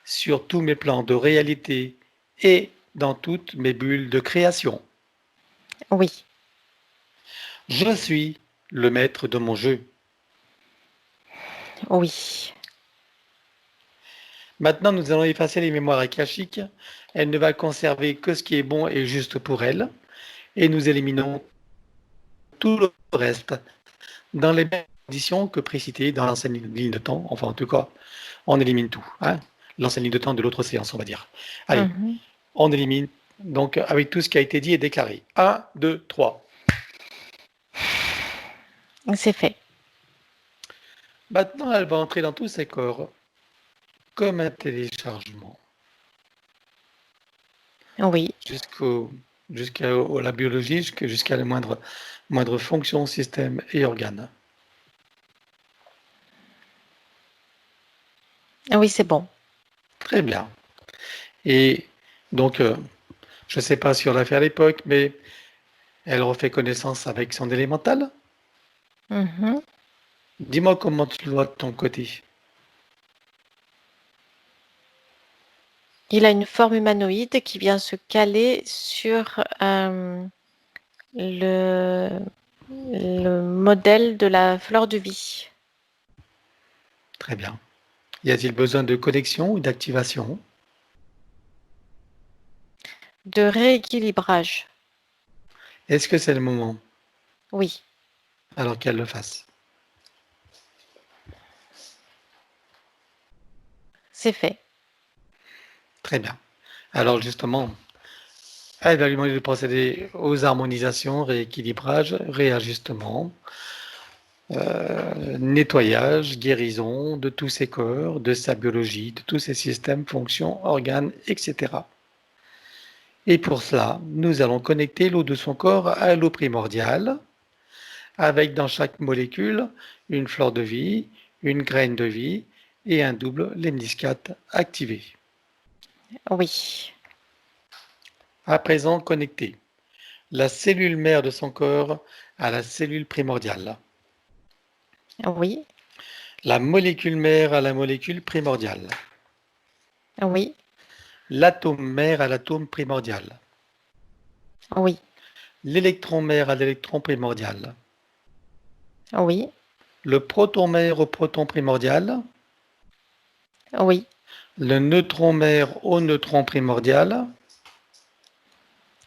sur tous mes plans de réalité et dans toutes mes bulles de création. oui, Je suis le maître de mon jeu. oui, Maintenant, nous allons effacer les mémoires akashiques. Elle ne va conserver que ce qui est bon et juste pour elle. Et nous éliminons tout le reste dans les mêmes conditions que précitées dans l'ancienne ligne de temps. Enfin, en tout cas, on élimine tout. Hein, l'ancienne ligne de temps de l'autre séance, on va dire. Allez, mhm. on élimine. Donc, avec tout ce qui a été dit et déclaré. 1, 2, 3. C'est fait. Maintenant, elle va entrer dans tous ses corps comme un téléchargement Oui, jusqu'à la biologie, jusqu'à les moindres fonctions, systèmes et organes. oui, c'est bon. Très bien. Et donc, je ne sais pas si on l'a fait à l'époque, mais elle refait connaissance avec son élémental. Mhm. Dis-moi comment tu le vois de ton côté. Il a une forme humanoïde qui vient se caler sur le, le modèle de la fleur de vie. Très bien. Y a-t-il besoin de connexion ou d'activation? De rééquilibrage. Est-ce que c'est le moment? Oui, Alors qu'elle le fasse. c'est fait. Très bien. Alors justement, elle va lui demander de procéder aux harmonisations, rééquilibrage, réajustement, nettoyage, guérison de tous ses corps, de sa biologie, de tous ses systèmes, fonctions, organes, etc. Et pour cela, nous allons connecter l'eau de son corps à l'eau primordiale, avec dans chaque molécule une fleur de vie, une graine de vie et un double lemniscate activé. Oui, À présent, connecter la cellule mère de son corps à la cellule primordiale, oui, la molécule mère à la molécule primordiale, oui, l'atome mère à l'atome primordial, oui, l'électron mère à l'électron primordial, oui, le proton mère au proton primordial, oui, le neutron mère au neutron primordial,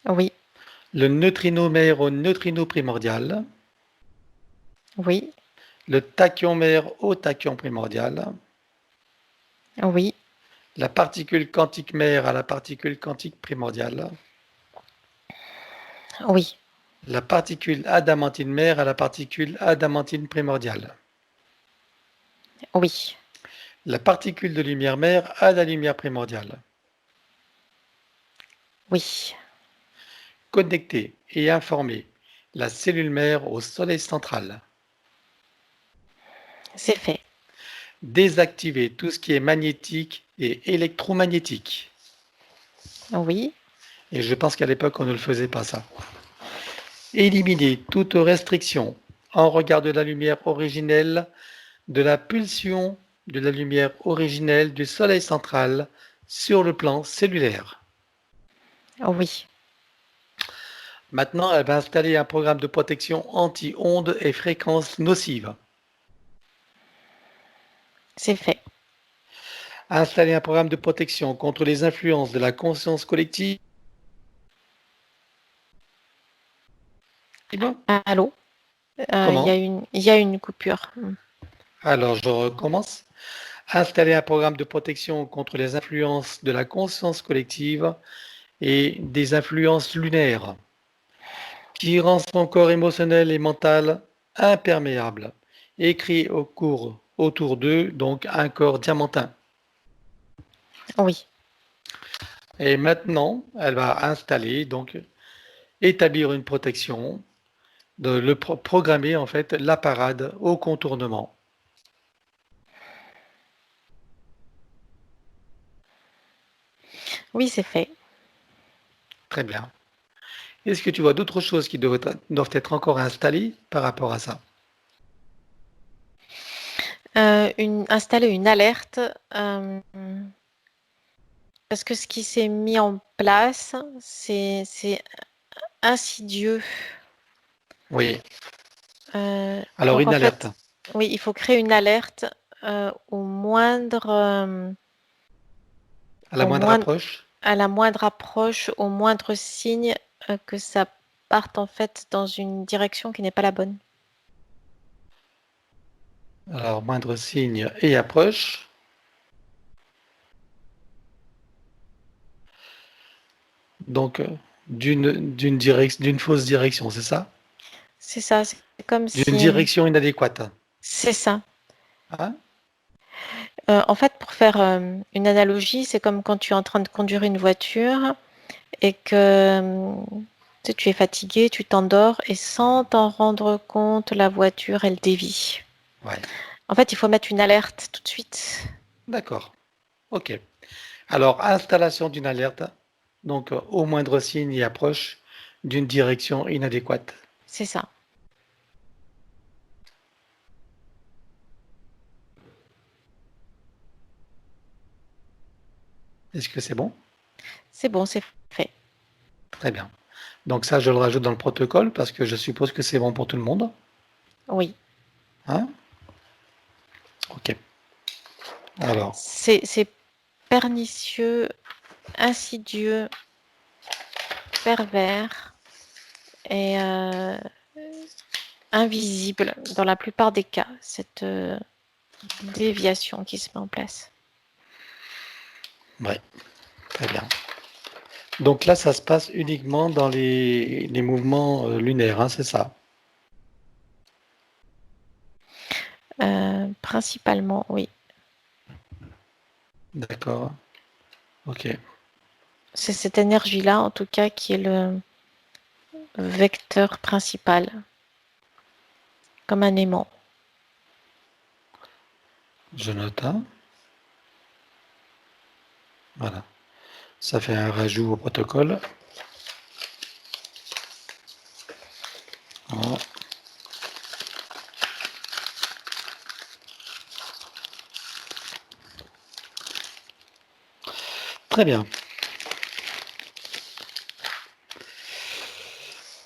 oui, le neutrino mère au neutrino primordial, oui, le tachyon mère au tachyon primordial, oui, la particule quantique mère à la particule quantique primordiale, oui, la particule adamantine mère à la particule adamantine primordiale, oui, la particule de lumière mère à la lumière primordiale. oui, Connecter et informer la cellule mère au soleil central. c'est fait. Désactiver tout ce qui est magnétique et électromagnétique. Oui, Et je pense qu'à l'époque, on ne le faisait pas ça. Éliminer toute restriction en regard de la lumière originelle, de la pulsion de la lumière originelle du soleil central sur le plan cellulaire. oui, Maintenant, elle va installer un programme de protection anti-ondes et fréquences nocives. c'est fait. Installer un programme de protection contre les influences de la conscience collective. Allô? Comment? Il y a une coupure. Alors, je recommence. Installer un programme de protection contre les influences de la conscience collective et des influences lunaires qui rend son corps émotionnel et mental imperméable et crée autour d'eux donc un corps diamantin. Oui, Et maintenant, elle va installer donc établir une protection, de le programmer en fait la parade au contournement. oui, c'est fait. Très bien. Est-ce que tu vois d'autres choses qui doivent être encore installées par rapport à ça? Installer une alerte, parce que ce qui s'est mis en place, c'est insidieux. Oui. Alors Donc une en alerte fait, oui, il faut créer une alerte au moindre, à la au moindre moindre, approche. à la moindre approche, au moindre signe que ça parte en fait dans une direction qui n'est pas la bonne. Alors moindre signe et approche. Donc d'une fausse direction, c'est ça? C'est ça, c'est comme D'une si, direction inadéquate. c'est ça. Hein? En fait, pour faire une analogie, c'est comme quand tu es en train de conduire une voiture et que tu sais, tu es fatigué, tu t'endors et sans t'en rendre compte, la voiture, elle dévie. Ouais. En fait, il faut mettre une alerte tout de suite. D'accord. OK. Alors installation d'une alerte, donc au moindre signe et approche d'une direction inadéquate. C'est ça. Est-ce que c'est bon? C'est bon, c'est fait. Très bien. Donc ça, je le rajoute dans le protocole parce que je suppose que c'est bon pour tout le monde. Oui. Hein? OK. Alors, C'est pernicieux, insidieux, pervers est invisible dans la plupart des cas, cette déviation qui se met en place. Ouais, très bien. Donc là, ça se passe uniquement dans les mouvements lunaires, hein, c'est ça? Principalement, oui. D'accord. Ok. C'est cette énergie-là, en tout cas, qui est le vecteur principal, comme un aimant. Je note. Hein. Voilà. Ça fait un rajout au protocole. Voilà. Très bien.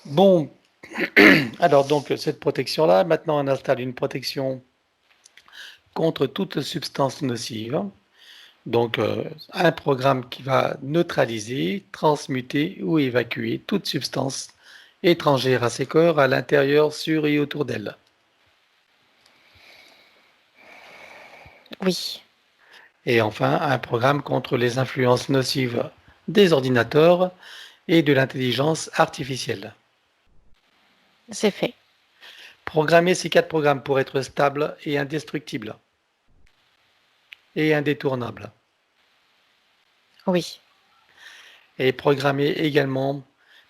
Bon, alors donc cette protection-là, maintenant on installe une protection contre toute substance nocive. Donc un programme qui va neutraliser, transmuter ou évacuer toute substance étrangère à ces corps à l'intérieur, sur et autour d'elle. Oui, Et enfin, un programme contre les influences nocives des ordinateurs et de l'intelligence artificielle. c'est fait. Programmer ces 4 programmes pour être stable et indestructible et indétournable. Oui, Et programmer également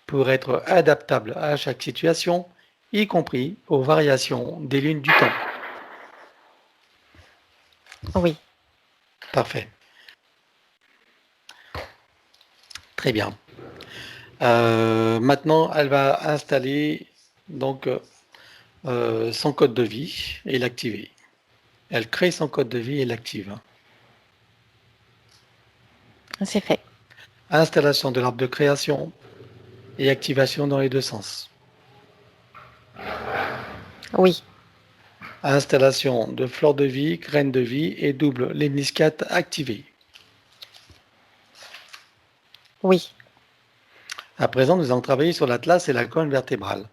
pour être adaptable à chaque situation, y compris aux variations des lunes du temps. oui, Parfait. Très bien. Maintenant, elle va installer donc son code de vie et l'activer. Elle crée son code de vie et l'active. c'est fait. Installation de l'arbre de création et activation dans les deux sens. Oui, Installation de fleur de vie, graines de vie et double lemniscate activé. oui, À présent, nous allons travailler sur l'atlas et la colonne vertébrale.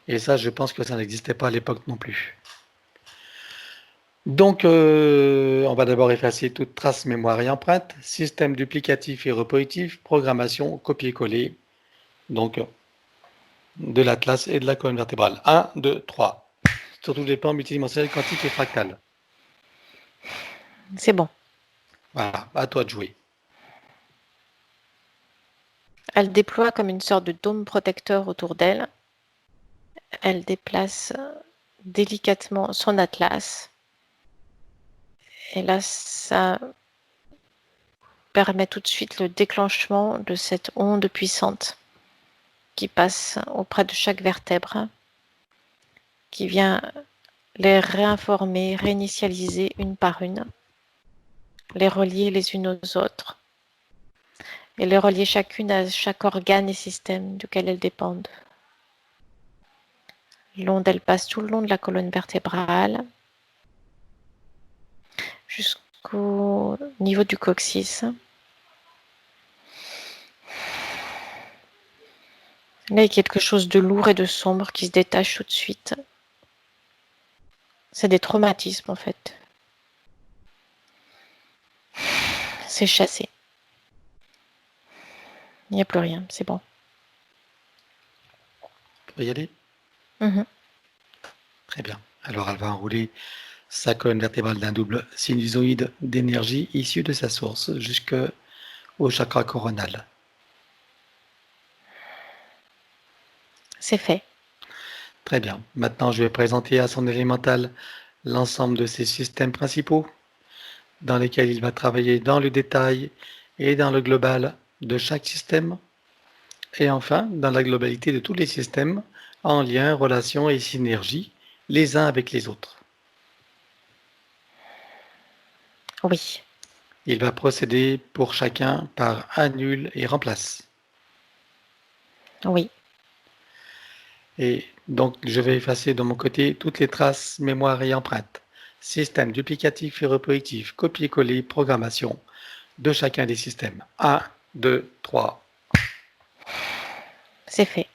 Et ça, je pense que ça n'existait pas à l'époque non plus. Donc, on va d'abord effacer toute trace mémoire et empreinte, système duplicatif et repositif, programmation, copier-coller, donc de l'atlas et de la colonne vertébrale. 1, 2, 3. Sur tous les plans multidimensionnels, quantiques et fractales. c'est bon. Voilà, à toi de jouer. Elle déploie comme une sorte de dôme protecteur autour d'elle. Elle déplace délicatement son atlas. Et là, ça permet tout de suite le déclenchement de cette onde puissante qui passe auprès de chaque vertèbre, qui vient les réinformer, réinitialiser une par une, les relier les unes aux autres et les relier chacune à chaque organe et système duquel elles dépendent. L'onde, elle passe tout le long de la colonne vertébrale jusqu'au niveau du coccyx. Là, il y a quelque chose de lourd et de sombre qui se détache tout de suite. C'est des traumatismes en fait. C'est chassé. Il n'y a plus rien, c'est bon. Tu peux y aller? Mhm. Très bien. Alors, elle va enrouler sa colonne vertébrale d'un double sinusoïde d'énergie issue de sa source jusqu'au chakra coronal. C'est fait. Très bien. Maintenant, je vais présenter à son élémental l'ensemble de ses systèmes principaux, dans lesquels il va travailler dans le détail et dans le global de chaque système, et enfin dans la globalité de tous les systèmes en lien, relation et synergie les uns avec les autres. Oui, Il va procéder pour chacun par annule et remplace. oui, Et donc, je vais effacer de mon côté toutes les traces, mémoire et empreintes, système duplicatif et repositif, copier-coller, programmation de chacun des systèmes. 1, 2, 3. c'est fait.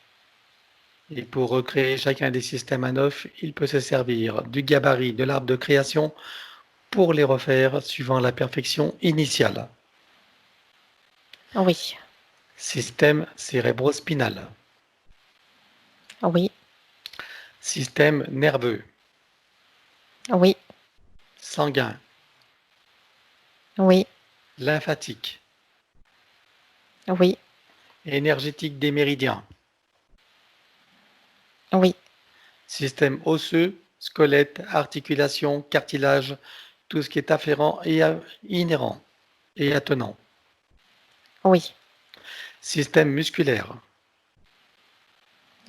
Et pour recréer chacun des systèmes à neuf, il peut se servir du gabarit de l'arbre de création pour les refaire suivant la perfection initiale. Oui, Système cérébrospinal, oui, système nerveux, oui, sanguin, oui, lymphatique, oui, énergétique des méridiens, oui, système osseux, squelette, articulation, cartilage, tout ce qui est afférent et inhérent et attenant. oui, Système musculaire,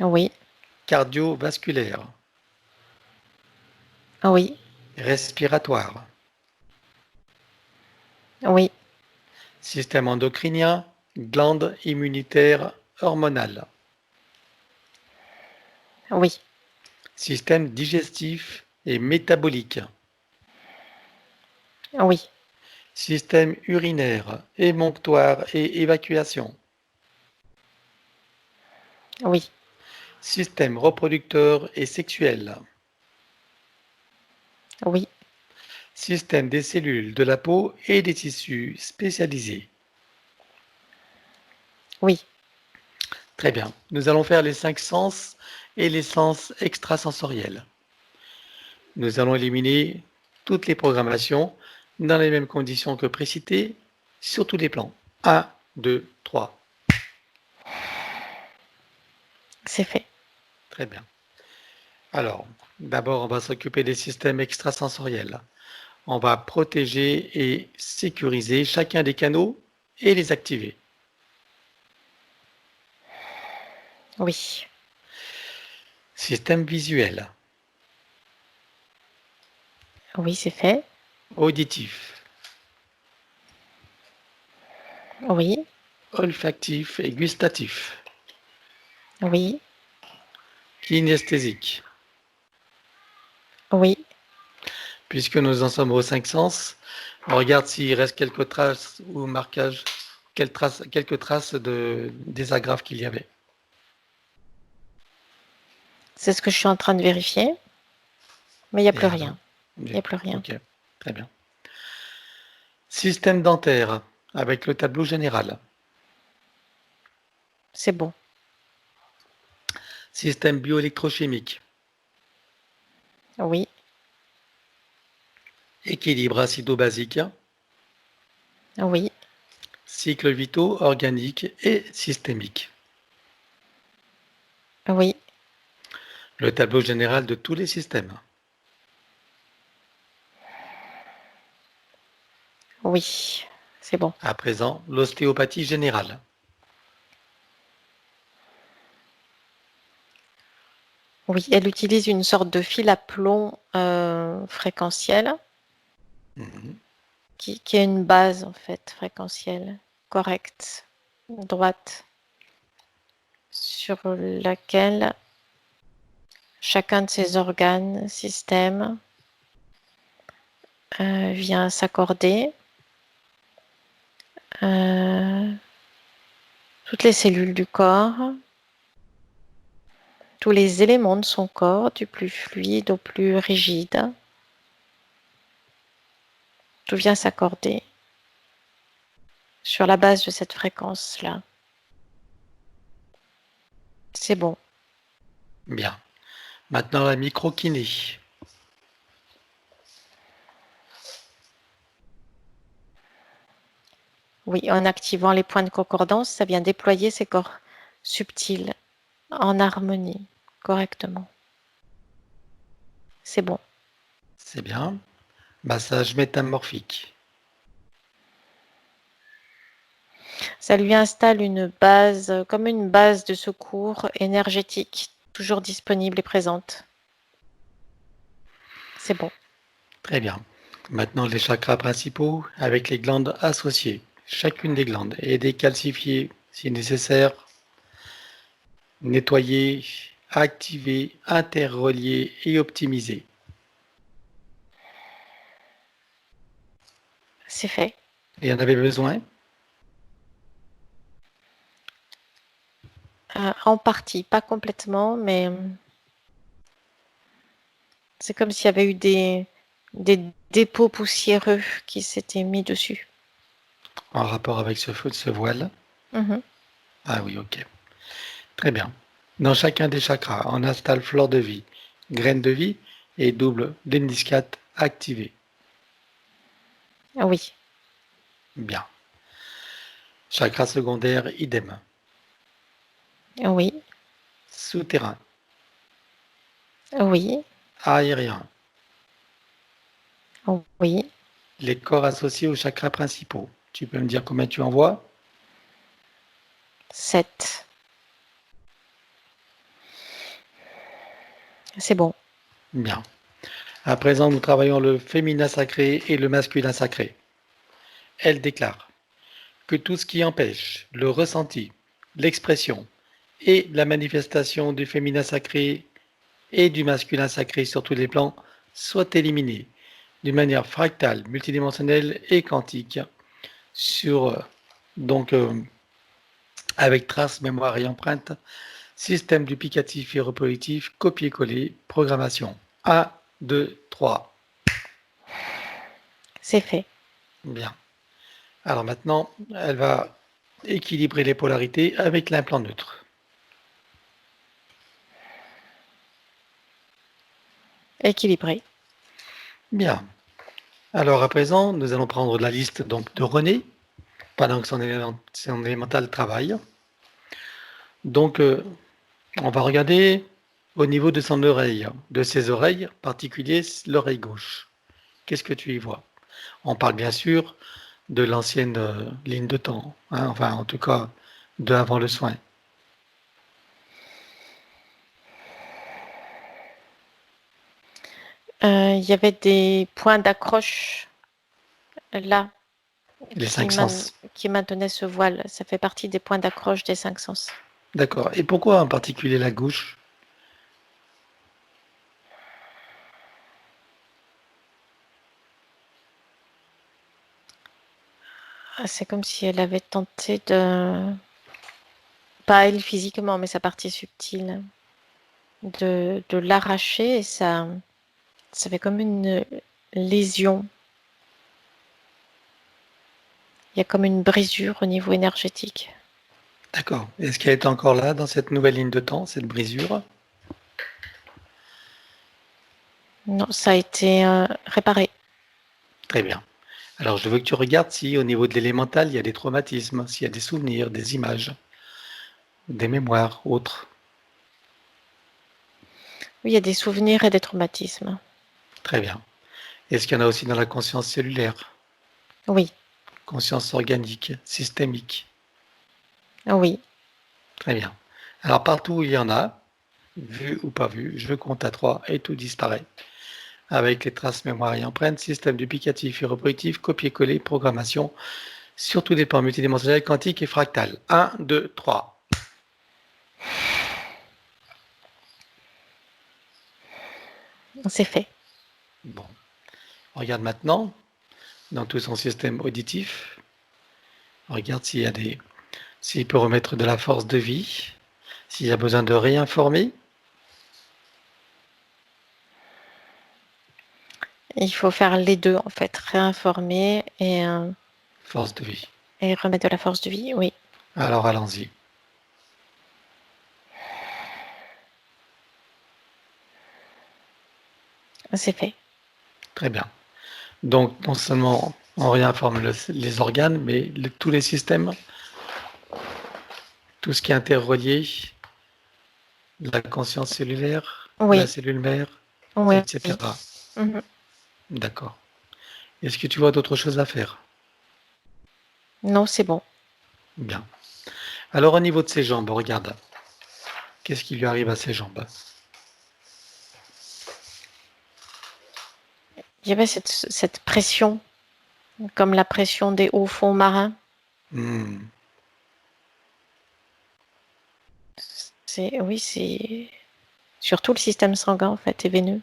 oui, cardiovasculaire, oui, respiratoire, oui, système endocrinien, glandes immunitaires, hormonales, oui, système digestif et métabolique, oui, système urinaire, émonctoire et évacuation, oui, système reproducteur et sexuel, oui, système des cellules de la peau et des tissus spécialisés. oui. Très bien. Nous allons faire les 5 sens et les sens extrasensoriels. Nous allons éliminer toutes les programmations dans les mêmes conditions que précitées sur tous les plans. 1, 2, 3. C'est fait. Très bien. Alors, d'abord, on va s'occuper des systèmes extrasensoriels. On va protéger et sécuriser chacun des canaux et les activer. Oui, Système visuel, oui, c'est fait. auditif, Oui, olfactif et gustatif, oui, kinesthésique. oui. Puisque nous en sommes aux 5 sens, on regarde s'il reste quelques traces ou marquages, quelques traces de désagrafes qu'il y avait. C'est ce que je suis en train de vérifier. Mais il n'y a Et plus alors? rien. Il n'y a plus rien. Ok, très bien. Système dentaire avec le tableau général. C'est bon. Système bioélectrochimique. Oui, Équilibre acido-basique. oui, Cycles vitaux organiques et systémiques. oui, Le tableau général de tous les systèmes. oui. C'est bon. À présent, l'ostéopathie générale. Oui, elle utilise une sorte de fil à plomb fréquentiel Mhm. qui est une base en fait fréquentielle correcte, droite, sur laquelle chacun de ces organes, systèmes, vient s'accorder. Toutes les cellules du corps, tous les éléments de son corps, du plus fluide au plus rigide, tout vient s'accorder sur la base de cette fréquence-là. C'est bon. Bien. Maintenant, la microkiné. Oui, en activant les points de concordance, ça vient déployer ces corps subtils en harmonie correctement. C'est bon. C'est bien. Massage métamorphique. Ça lui installe une base, comme une base de secours énergétique, toujours disponible et présente. C'est bon. Très bien. Maintenant, les chakras principaux avec les glandes associées. Chacune des glandes est décalcifiée si nécessaire, nettoyée, activée, interreliée et optimisée. C'est fait. Et en avait besoin? En partie, pas complètement, mais c'est comme s'il y avait eu des dépôts poussiéreux qui s'étaient mis dessus. En rapport avec ce voile? Mhm. Ah oui, ok. Très bien. Dans chacun des chakras, on installe fleur de vie, graine de vie et double lemniscate activé. Ah oui, Bien. Chakra secondaire, idem. oui, Souterrain, oui, aérien, oui. les corps associés aux chakras principaux. Tu peux me dire combien tu en vois? 7. C'est bon. Bien. À présent, nous travaillons le féminin sacré et le masculin sacré. Elle déclare que tout ce qui empêche le ressenti, l'expression et la manifestation du féminin sacré et du masculin sacré sur tous les plans soit éliminé d'une manière fractale, multidimensionnelle et quantique sur donc avec traces, mémoire et empreinte, système duplicatif et repositif, copier-coller, programmation. 1, 2, 3. C'est fait. Bien. Alors maintenant, elle va équilibrer les polarités avec l'implant neutre. Équilibré. Bien. Alors à présent, nous allons prendre la liste donc de René pendant que son élémental travaille. Donc, on va regarder au niveau de son oreille, de ses oreilles, en particulier l'oreille gauche. Qu'est-ce que tu y vois? On parle bien sûr de l'ancienne ligne de temps, hein, enfin en tout cas de avant le soin. Il y avait des points d'accroche là Les cinq sens. qui maintenaient ce voile. Ça fait partie des points d'accroche des 5 sens. D'accord. Et pourquoi en particulier la gauche? C'est comme si elle avait tenté de, pas elle physiquement, mais sa partie subtile, de l'arracher et ça fait comme une lésion. Il y a comme une brisure au niveau énergétique. D'accord. Est-ce qu'elle est encore là dans cette nouvelle ligne de temps, cette brisure? Non, ça a été réparé. Très bien. Alors je veux que tu regardes si au niveau de l'élémental, il y a des traumatismes, s'il y a des souvenirs, des images, des mémoires, autres. Oui, il y a des souvenirs et des traumatismes. Très bien. Est-ce qu'il y en a aussi dans la conscience cellulaire, Oui, conscience organique, systémique? oui. Très bien. Alors partout où il y en a, vu ou pas vu, je compte à 3 et tout disparaît. Avec les traces mémoire et empreintes, système duplicatif et reproductif, copier-coller, programmation, sur tous les plans multidimensionnels, quantiques et fractales. 1, 2, 3. C'est fait. Bon. Regarde maintenant dans tout son système auditif. Regarde s'il peut remettre de la force de vie, s'il y a besoin de réinformer. Il faut faire les deux, en fait, réinformer Force de vie. et remettre de la force de vie, oui. Alors allons-y. C'est fait. Très bien. Donc non seulement on réinforme les organes, mais tous les systèmes, tout ce qui est interrelié, la conscience cellulaire, Oui, la cellule mère, oui. etc. Mhm. D'accord. Est-ce que tu vois d'autres choses à faire? Non, c'est bon. Bien. Alors au niveau de ses jambes, regarde. Qu'est-ce qui lui arrive à ses jambes? Il y avait cette pression, comme la pression des hauts fonds marins. Hmm, Oui, c'est surtout le système sanguin, en fait, et veineux.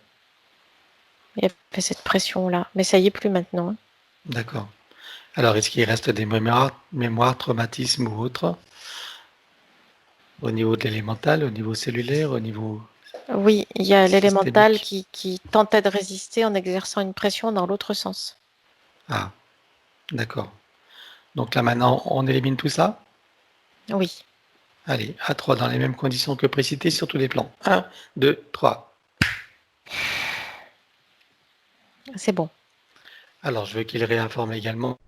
Il y avait cette pression-là. Mais ça y est plus maintenant, hein. d'accord. Alors est-ce qu'il reste des mémoires, traumatismes ou autres? Au niveau de l'élémental, au niveau cellulaire, au niveau Oui, il y a l'élémental systémique. qui tentait de résister en exerçant une pression dans l'autre sens. Ah, d'accord. Donc là maintenant, on élimine tout ça. Oui, Allez, à 3 dans les mêmes conditions que précité sur tous les plans. 1, 2, 3. c'est bon. Alors, je veux qu'il réinforme également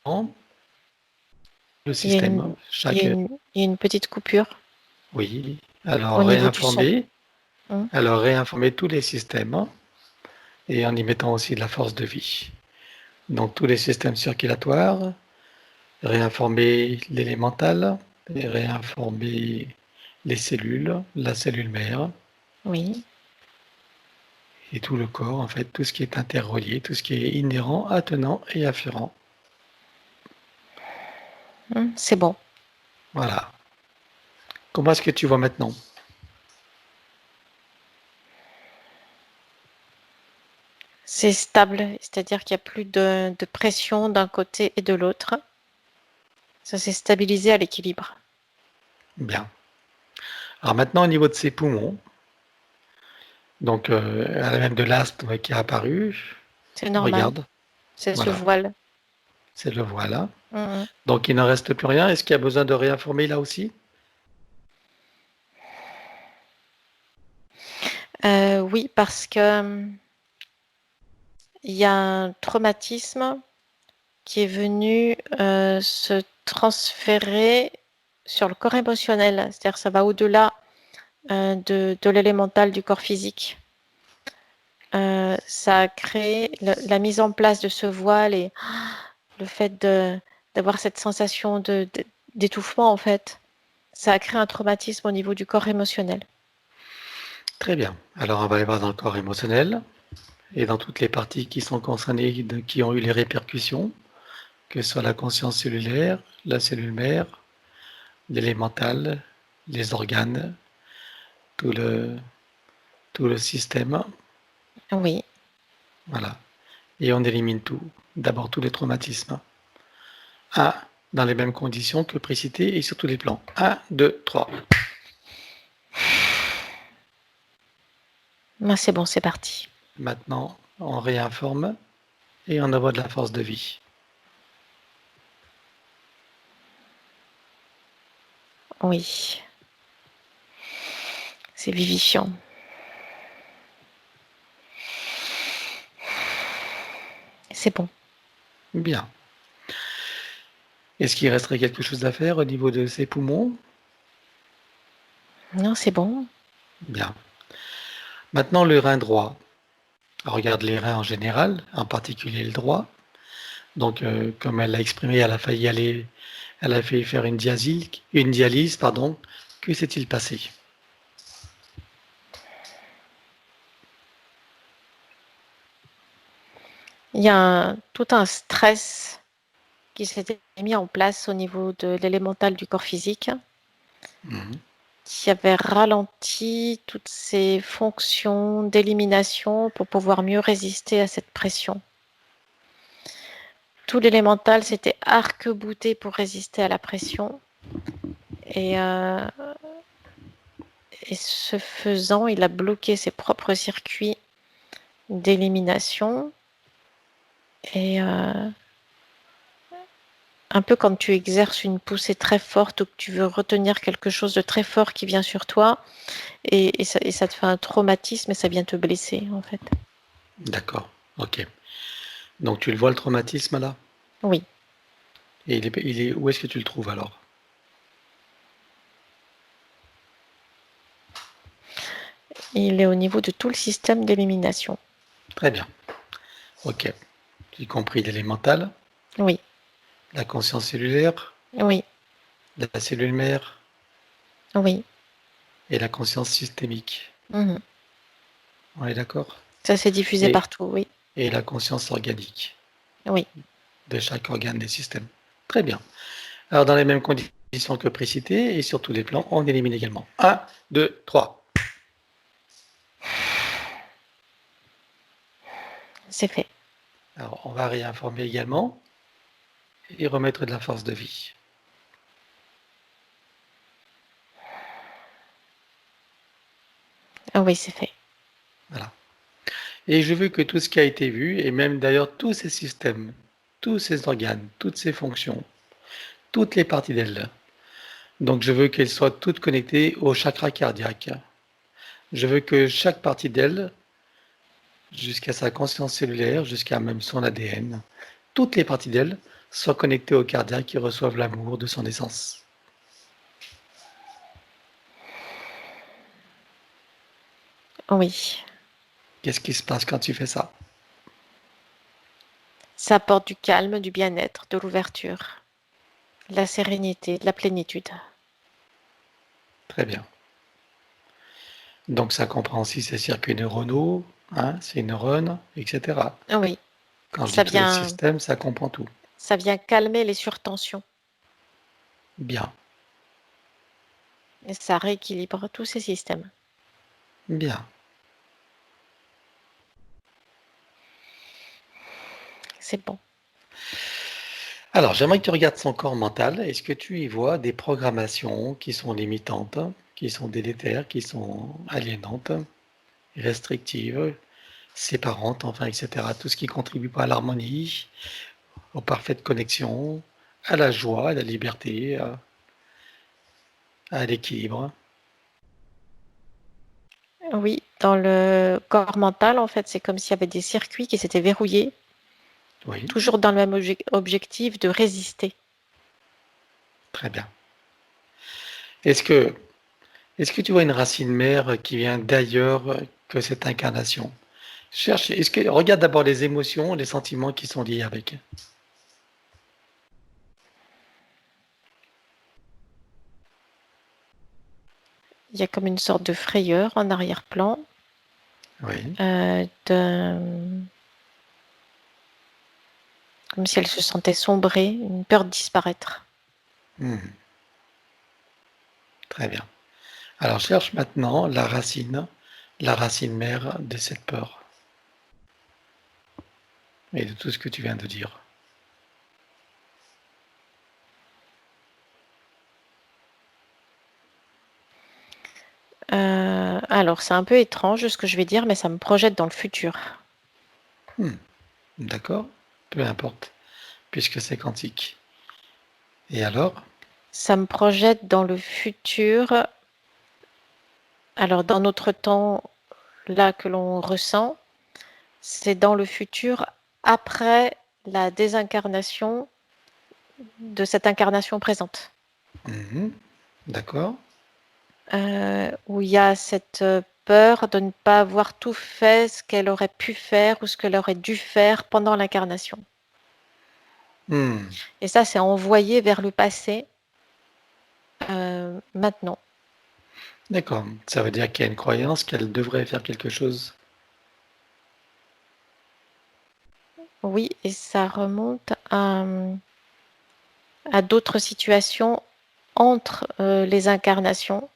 le Il y a système. Chaque, il y a une petite coupure oui. au niveau du son. Alors réinformer tous les systèmes et en y mettant aussi de la force de vie. Donc tous les systèmes circulatoires, réinformer l'élémental, et réinformer les cellules, la cellule mère Oui, et tout le corps, en fait, tout ce qui est interrelié, tout ce qui est inhérent, attenant et afférent. c'est bon. Voilà. Comment est-ce que tu vois maintenant? C'est stable, c'est-à-dire qu'il n'y a plus de pression d'un côté et de l'autre. Ça s'est stabilisé à l'équilibre. Bien. Alors maintenant, au niveau de ses poumons, donc elle a même de l'asthme qui est apparu. C'est normal, Regarde, c'est ce voilà, voile. c'est le voilà. Mhm. Donc il n'en reste plus rien. Est-ce qu'il y a besoin de réinformer là aussi? Oui, parce que il y a un traumatisme qui est venu se transférer sur le corps émotionnel. C'est-à-dire que ça va au-delà de l'élémental du corps physique. Ça a créé la mise en place de ce voile et le fait d'avoir cette sensation d'étouffement, en fait. Ça a créé un traumatisme au niveau du corps émotionnel. Très bien. Alors on va aller voir dans le corps émotionnel et dans toutes les parties qui sont concernées, qui ont eu les répercussions, que ce soit la conscience cellulaire, la cellule mère, l'élémental, les organes, tout le, tout le système. Oui, Voilà. Et on élimine tout. D'abord tous les traumatismes. 1, dans les mêmes conditions que précité et sur tous les plans. 1, 2, 3. c'est bon, c'est parti. Maintenant, on réinforme et on envoie de la force de vie. Oui, c'est vivifiant. C'est bon. Bien. Est-ce qu'il resterait quelque chose à faire au niveau de ses poumons? Non, c'est bon. Bien. Maintenant, le rein droit. On regarde les reins en général, en particulier le droit. Donc, comme elle l'a exprimé, elle a fait faire une dialyse, pardon. Que s'est-il passé? Il y a tout un stress qui s'était mis en place au niveau de l'élémental du corps physique, Mhm. qui avait ralenti toutes ces fonctions d'élimination pour pouvoir mieux résister à cette pression. Tout l'élémental s'était arc-bouté pour résister à la pression. Et, et ce faisant, il a bloqué ses propres circuits d'élimination. Et un peu quand tu exerces une poussée très forte ou que tu veux retenir quelque chose de très fort qui vient sur toi, et ça te fait un traumatisme et ça vient te blesser, en fait. D'accord. Ok. Donc, tu le vois le traumatisme là? Oui, Et où est-ce que tu le trouves alors? il est au niveau de tout le système d'élimination. Très bien. Ok. Y compris l'élémental, Oui, la conscience cellulaire, oui, la cellule mère oui. et la conscience systémique. Mhm. On est d'accord? Ça s'est diffusé Et, partout, oui, et la conscience organique oui. de chaque organe des systèmes. Très bien. Alors, dans les mêmes conditions que précité et sur tous les plans, on élimine également. 1, 2, 3. C'est fait. Alors, on va réinformer également et remettre de la force de vie. Ah oui, c'est fait. Voilà. Et je veux que tout ce qui a été vu, et même d'ailleurs tous ces systèmes, tous ces organes, toutes ces fonctions, toutes les parties d'elle, donc je veux qu'elles soient toutes connectées au chakra cardiaque. Je veux que chaque partie d'elle, jusqu'à sa conscience cellulaire, jusqu'à même son ADN, toutes les parties d'elle soient connectées au cardiaque et reçoivent l'amour de son essence. Oui. Qu'est-ce qui se passe quand tu fais ça? Ça apporte du calme, du bien-être, de l'ouverture, de la sérénité, de la plénitude. Très bien. Donc ça comprend aussi ces circuits neuronaux, hein, ces neurones, etc. Oui. Quand je dis Ça tous les vient, systèmes, ça comprend tout. ça vient calmer les surtensions Bien, et ça rééquilibre tous ces systèmes. bien. C'est bon. Alors, j'aimerais que tu regardes son corps mental. Est-ce que tu y vois des programmations qui sont limitantes, qui sont délétères, qui sont aliénantes, restrictives, séparantes, enfin, etc. Tout ce qui contribue pas à l'harmonie, aux parfaites connexions, à la joie, à la liberté, à l'équilibre. Oui, dans le corps mental, en fait, c'est comme s'il y avait des circuits qui s'étaient verrouillés, Oui, toujours dans le même objectif de résister. très bien. Est-ce que, est-ce que tu vois une racine mère qui vient d'ailleurs que cette incarnation? Cherche, regarde d'abord les émotions, les sentiments qui sont liés avec. Il y a comme une sorte de frayeur en arrière-plan, Oui. comme si elle se sentait sombrer, une peur de disparaître. Mhm. Très bien. Alors cherche maintenant la racine mère de cette peur et de tout ce que tu viens de dire. Alors, c'est un peu étrange ce que je vais dire, mais ça me projette dans le futur. D'accord? Peu importe, puisque c'est quantique. Et alors? Ça me projette dans le futur. Alors, dans notre temps, là que l'on ressent, c'est dans le futur après la désincarnation de cette incarnation présente. Mhm. D'accord? Où il y a cette peur de ne pas avoir tout fait ce qu'elle aurait pu faire ou ce qu'elle aurait dû faire pendant l'incarnation. Hmm. Et ça, c'est envoyé vers le passé maintenant. D'accord. Ça veut dire qu'il y a une croyance qu'elle devrait faire quelque chose. Oui, et ça remonte à d'autres situations entre les incarnations.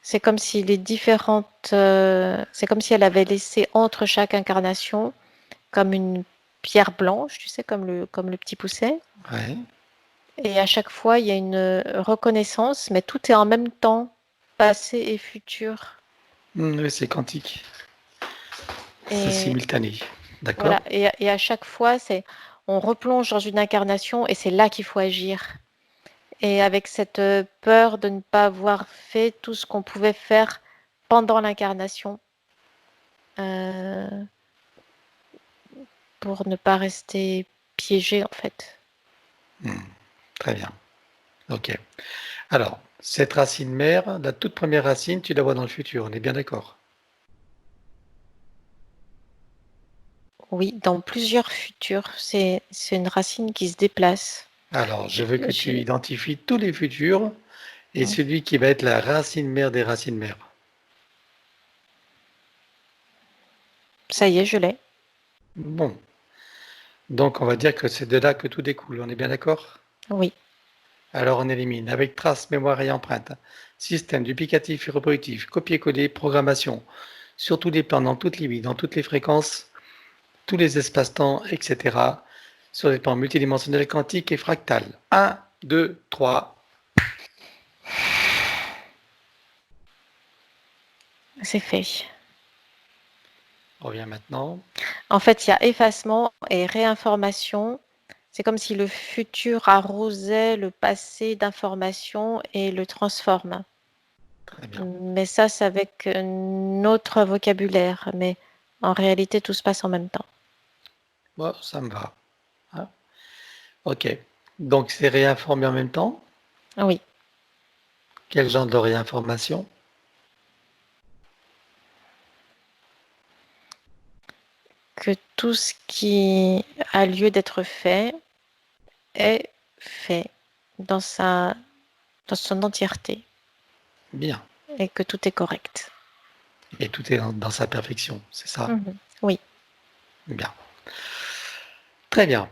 C'est comme si les différentes, c'est comme si elle avait laissé entre chaque incarnation comme une pierre blanche, tu sais, comme le petit pousset. Ouais. Et à chaque fois, il y a une reconnaissance, mais tout est en même temps, passé et futur. Oui, c'est quantique. C'est Et simultané. D'accord? voilà. Et à chaque fois, on replonge dans une incarnation et c'est là qu'il faut agir. Et avec cette peur de ne pas avoir fait tout ce qu'on pouvait faire pendant l'incarnation, euh, pour ne pas rester piégé en fait. Très bien. Ok. Alors, cette racine mère, la toute première racine, tu la vois dans le futur, on est bien d'accord? Oui, dans plusieurs futurs, c'est une racine qui se déplace. Alors, je veux que tu J'ai- identifies tous les futurs et celui qui va être la racine mère des racines mères. Ça y est, je l'ai. Bon, donc on va dire que c'est de là que tout découle, on est bien d'accord? Oui. Alors on élimine avec trace, mémoire et empreinte, système duplicatif et reproductif, copier-coller, programmation, sur tous les plans, dans toutes les vies, dans toutes les fréquences, tous les espaces-temps, etc., sur les plans multidimensionnels, quantiques et fractales. 1, 2, 3. C'est fait. Reviens maintenant. En fait, il y a effacement et réinformation. C'est comme si le futur arrosait le passé d'information et le transforme. Très bien. Mais ça, c'est avec notre vocabulaire. Mais en réalité, tout se passe en même temps. Bon, ça me va. Hein. Ok. Donc, c'est réinformer en même temps. Oui. Quel genre de réinformation? Que tout ce qui a lieu d'être fait est fait dans son entièreté Bien. et que tout est correct. Et tout est dans sa perfection, c'est ça? Oui. Bien. Très bien.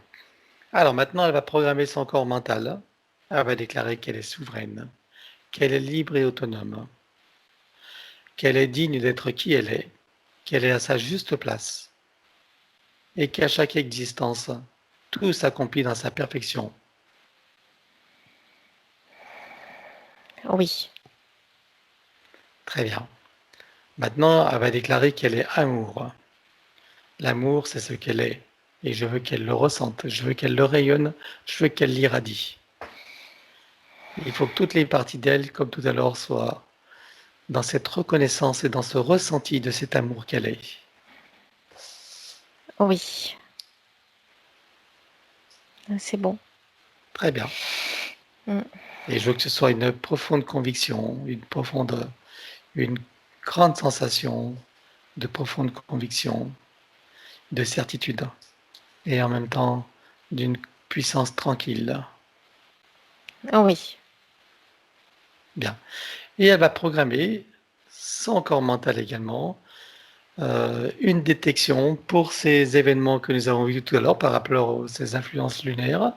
Alors maintenant, elle va programmer son corps mental. Elle va déclarer qu'elle est souveraine, qu'elle est libre et autonome, qu'elle est digne d'être qui elle est, qu'elle est à sa juste place, et qu'à chaque existence, tout s'accomplit dans sa perfection. Oui. Très bien. Maintenant, elle va déclarer qu'elle est amour. L'amour, c'est ce qu'elle est. Et je veux qu'elle le ressente, je veux qu'elle le rayonne, je veux qu'elle l'irradie. Il faut que toutes les parties d'elle, comme tout à l'heure, soient dans cette reconnaissance et dans ce ressenti de cet amour qu'elle est. Oui. C'est bon. Très bien. Et je veux que ce soit une profonde conviction, une grande sensation de profonde conviction, de certitude, et en même temps d'une puissance tranquille. Oui. Bien. Et elle va programmer son corps mental également, une détection pour ces événements que nous avons vus tout à l'heure par rapport à ces influences lunaires.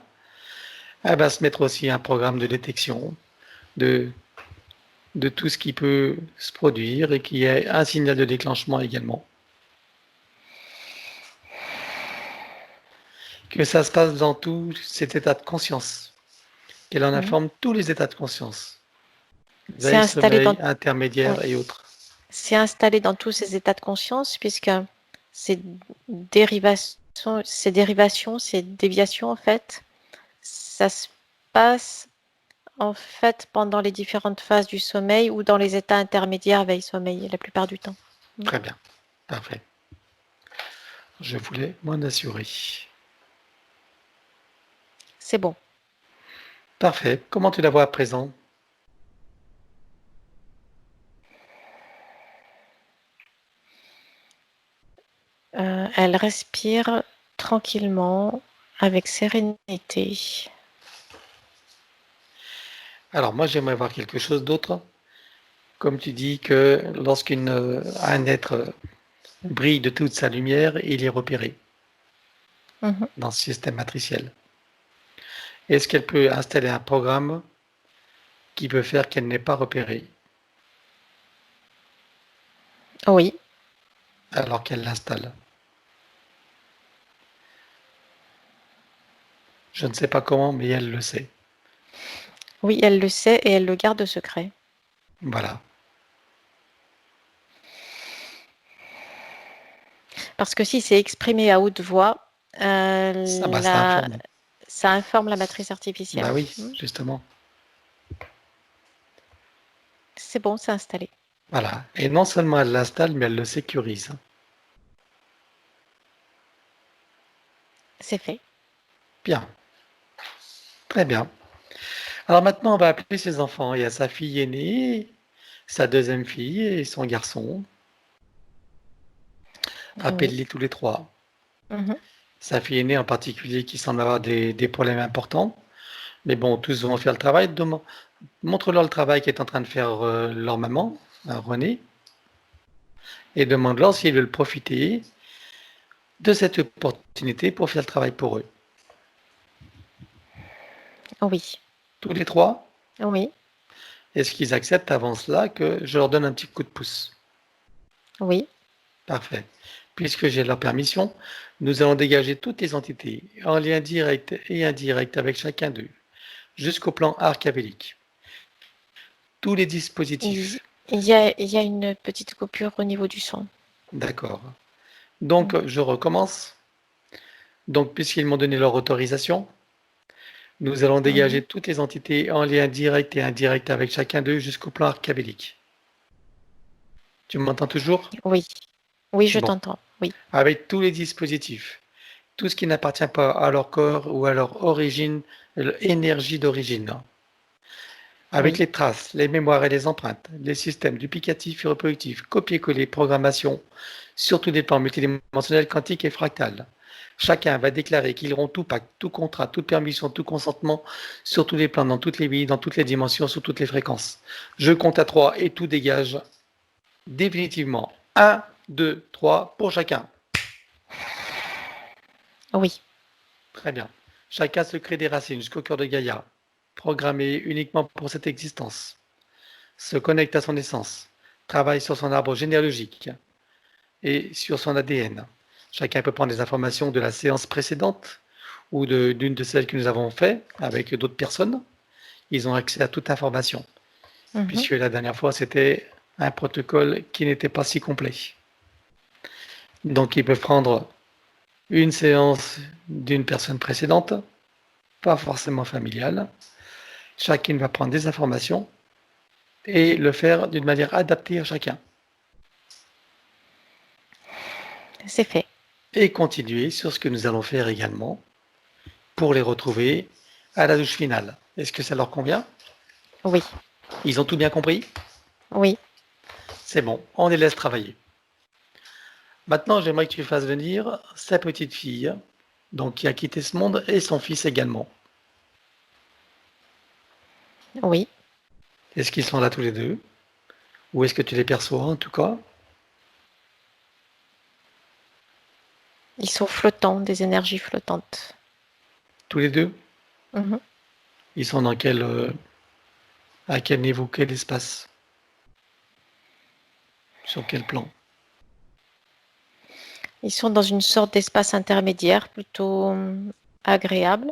Elle va se mettre aussi un programme de détection de, de tout ce qui peut se produire et qui est un signal de déclenchement également. Que ça se passe dans tout cet état de conscience, qu'elle en informe tous les états de conscience, C'est veille, installé sommeil, dans, intermédiaire et autres. c'est installé dans tous ces états de conscience puisque ces dérivations, ces déviations, en fait, ça se passe en fait pendant les différentes phases du sommeil ou dans les états intermédiaires veille-sommeil la plupart du temps. Très bien, parfait. Je voulais m'en assurer. C'est bon. Parfait. Comment tu la vois à présent? Elle respire tranquillement, avec sérénité. Alors moi, j'aimerais voir quelque chose d'autre. Comme tu dis que lorsqu'un être brille de toute sa lumière, il est repéré dans ce système matriciel. Est-ce qu'elle peut installer un programme qui peut faire qu'elle n'est pas repérée Oui, alors qu'elle l'installe? Je ne sais pas comment, mais elle le sait. oui, elle le sait et elle le garde secret. Voilà. Parce que si c'est exprimé à haute voix, Ça informe. ça informe la matrice artificielle. Bah oui, justement. C'est bon, c'est installé. Voilà. Et non seulement elle l'installe, mais elle le sécurise. C'est fait. Bien. Très bien. Alors maintenant, on va appeler ses enfants. Il y a sa fille aînée, sa deuxième fille et son garçon. Appelle-les tous les trois. Sa fille aînée en particulier qui semble avoir des problèmes importants. Mais bon, tous vont faire le travail. Montre-leur le travail qu'est en train de faire leur maman, René, et demande-leur s'ils veulent profiter de cette opportunité pour faire le travail pour eux. Oui. Tous les trois? Oui. Est-ce qu'ils acceptent avant cela que je leur donne un petit coup de pouce? Oui. Parfait. Puisque j'ai leur permission, nous allons dégager toutes les entités en lien direct et indirect avec chacun d'eux, jusqu'au plan archavélique. Tous les dispositifs Il y a une petite coupure au niveau du son. D'accord. Donc, je recommence. Donc, puisqu'ils m'ont donné leur autorisation, nous allons dégager toutes les entités en lien direct et indirect avec chacun d'eux jusqu'au plan archabélique. Tu m'entends toujours? Oui, oui, je Bon. t'entends. Oui, Avec tous les dispositifs, tout ce qui n'appartient pas à leur corps ou à leur origine, énergie d'origine. Avec oui. les traces, les mémoires et les empreintes, les systèmes duplicatifs et reproductifs, copier-coller, programmation, surtout des plans multidimensionnels, quantiques et fractales. Chacun va déclarer qu'ils rompt tout pacte, tout contrat, toute permission, tout consentement sur tous les plans, dans toutes les vies, dans toutes les dimensions, sur toutes les fréquences. Je compte à 3 et tout dégage définitivement. 1, 2, 3 pour chacun. Oui, Très bien. Chacun se crée des racines jusqu'au cœur de Gaïa, programmé uniquement pour cette existence. Se connecte à son essence, travaille sur son arbre généalogique et sur son ADN. Chacun peut prendre des informations de la séance précédente ou d'une de celles que nous avons fait avec d'autres personnes. Ils ont accès à toute information, puisque la dernière fois, c'était un protocole qui n'était pas si complet. Donc, ils peuvent prendre une séance d'une personne précédente, pas forcément familiale. Chacune va prendre des informations et le faire d'une manière adaptée à chacun. c'est fait. Et continuer sur ce que nous allons faire également pour les retrouver à la douche finale. Est-ce que ça leur convient? Oui, Ils ont tout bien compris? oui. C'est bon, on les laisse travailler. Maintenant, j'aimerais que tu fasses venir sa petite fille, donc qui a quitté ce monde, et son fils également. Oui, Est-ce qu'ils sont là tous les deux? Ou est-ce que tu les perçois en tout cas? ils sont flottants, des énergies flottantes. Tous les deux? Mhm. Ils sont dans à quel niveau, quel espace? Sur quel plan? Ils sont dans une sorte d'espace intermédiaire plutôt agréable.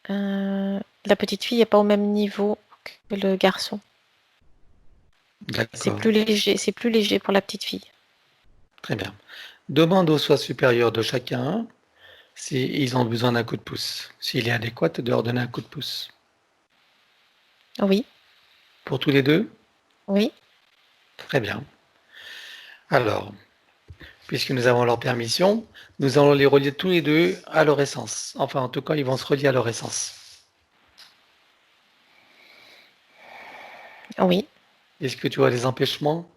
La petite fille n'est pas au même niveau que le garçon. C'est D'accord, plus léger pour la petite fille. très bien. Demande au soi supérieur de chacun s'ils ont besoin d'un coup de pouce. S'il est adéquat de leur donner un coup de pouce. Oui, Pour tous les deux? oui, Très bien. Alors, puisque nous avons leur permission, nous allons les relier tous les deux à leur essence. Enfin, en tout cas, ils vont se relier à leur essence. oui. Est-ce que tu vois des empêchements?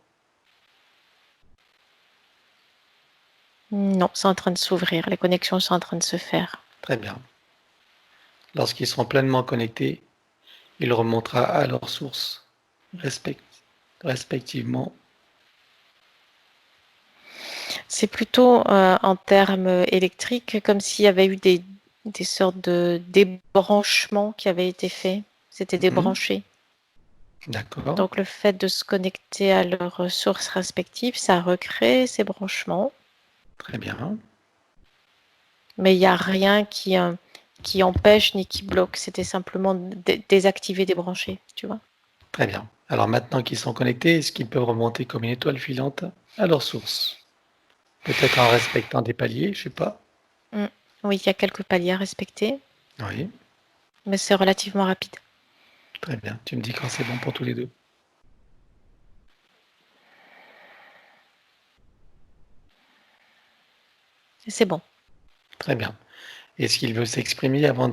Non, c'est en train de s'ouvrir. Les connexions sont en train de se faire. Très bien. Lorsqu'ils seront pleinement connectés, il remontera à leur source, respectivement. C'est plutôt en termes électriques, comme s'il y avait eu des sortes de débranchements qui avaient été faits. C'était débranché. D'accord, Donc le fait de se connecter à leurs sources respectives, ça recrée ces branchements. très bien. Mais il n'y a rien qui empêche ni qui bloque. C'était simplement désactiver, débrancher, tu vois. Très bien. Alors maintenant qu'ils sont connectés, est-ce qu'ils peuvent remonter comme une étoile filante à leur source? Peut-être en respectant des paliers, je sais pas. Oui, il y a quelques paliers à respecter, Oui, mais c'est relativement rapide. très bien. Tu me dis quand c'est bon pour tous les deux. Et c'est bon. Très bien. Est-ce qu'il veut s'exprimer avant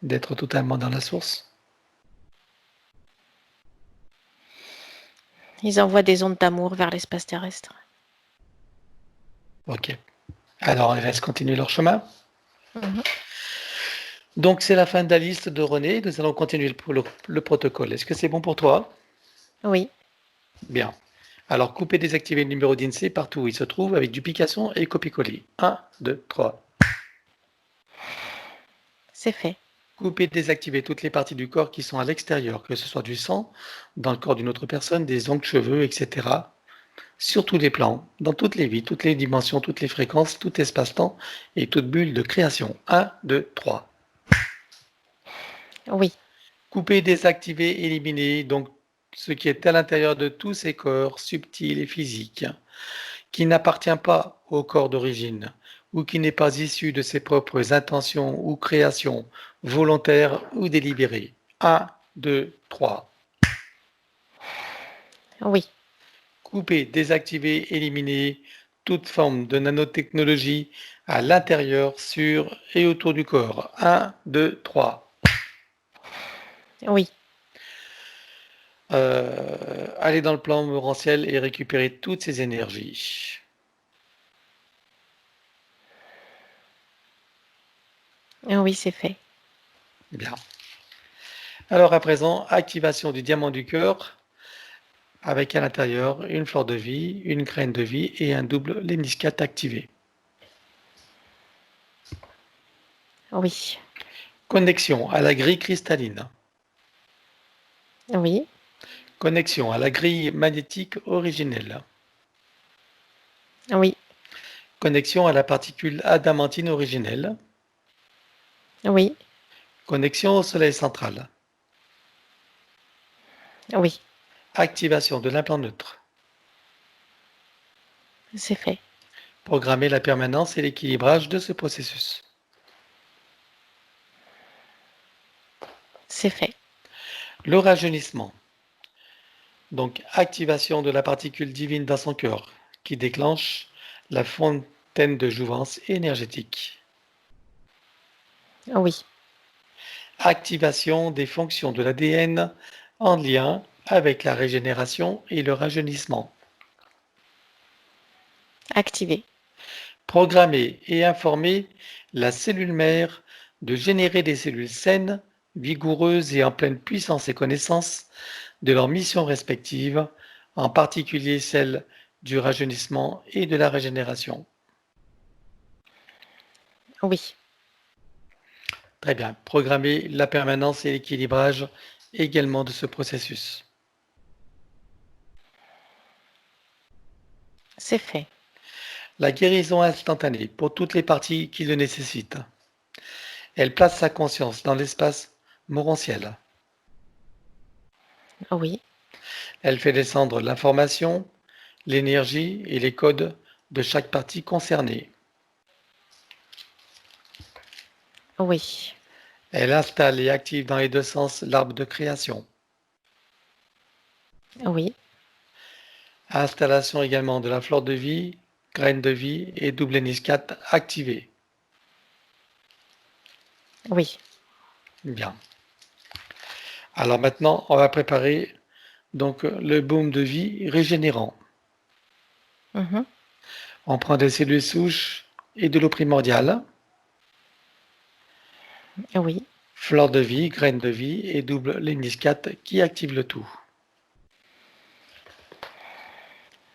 d'être totalement dans la source? Ils envoient des ondes d'amour vers l'espace terrestre. Ok. Alors, ils restent continuer leur chemin. Mhm. Donc, c'est la fin de la liste de René. Nous allons continuer le protocole. Est-ce que c'est bon pour toi? Oui, Bien. Alors, couper, désactiver le numéro d'INSEE partout où il se trouve avec duplication et copier-coller. 1, 2, 3. c'est fait. Couper, désactiver toutes les parties du corps qui sont à l'extérieur, que ce soit du sang, dans le corps d'une autre personne, des ongles, cheveux, etc. Sur tous les plans, dans toutes les vies, toutes les dimensions, toutes les fréquences, tout espace-temps et toute bulle de création. 1, 2, 3. Oui, Couper, désactiver, éliminer donc ce qui est à l'intérieur de tous ces corps subtils et physiques, qui n'appartient pas au corps d'origine ou qui n'est pas issu de ses propres intentions ou créations volontaires ou délibérées. 1, 2, 3. Oui. Couper, désactiver, éliminer toute forme de nanotechnologie à l'intérieur, sur et autour du corps. 1, 2, 3. Oui. Aller dans le plan morantiel et récupérer toutes ces énergies. Oui, c'est fait. Bien. Alors à présent, activation du diamant du cœur avec à l'intérieur une fleur de vie, une graine de vie et un double léniscate activé. Oui. Connexion à la grille cristalline. Oui. Connexion à la grille magnétique originelle. Oui. Connexion à la particule adamantine originelle. Oui. Connexion au soleil central. Oui. Activation de l'implant neutre. C'est fait. Programmer la permanence et l'équilibrage de ce processus. C'est fait. Le rajeunissement. Donc, activation de la particule divine dans son cœur, qui déclenche la fontaine de jouvence énergétique. Oui. Activation des fonctions de l'ADN en lien avec la régénération et le rajeunissement. Activé. Programmer et informer la cellule mère de générer des cellules saines, vigoureuses et en pleine puissance et connaissance de leurs missions respectives, en particulier celle du rajeunissement et de la régénération. Oui. Très bien. Programmer la permanence et l'équilibrage également de ce processus. C'est fait. La guérison instantanée pour toutes les parties qui le nécessitent. Elle place sa conscience dans l'espace morantiel. Oui. Elle fait descendre l'information, l'énergie et les codes de chaque partie concernée. Oui. Elle installe et active dans les deux sens l'arbre de création. Oui. Installation également de la fleur de vie, graine de vie et double héniscate activée. Oui. Bien. Alors maintenant, on va préparer donc le baume de vie régénérant. Mhm. On prend des cellules souches et de l'eau primordiale, Oui. fleur de vie, graine de vie et double léniscate qui active le tout.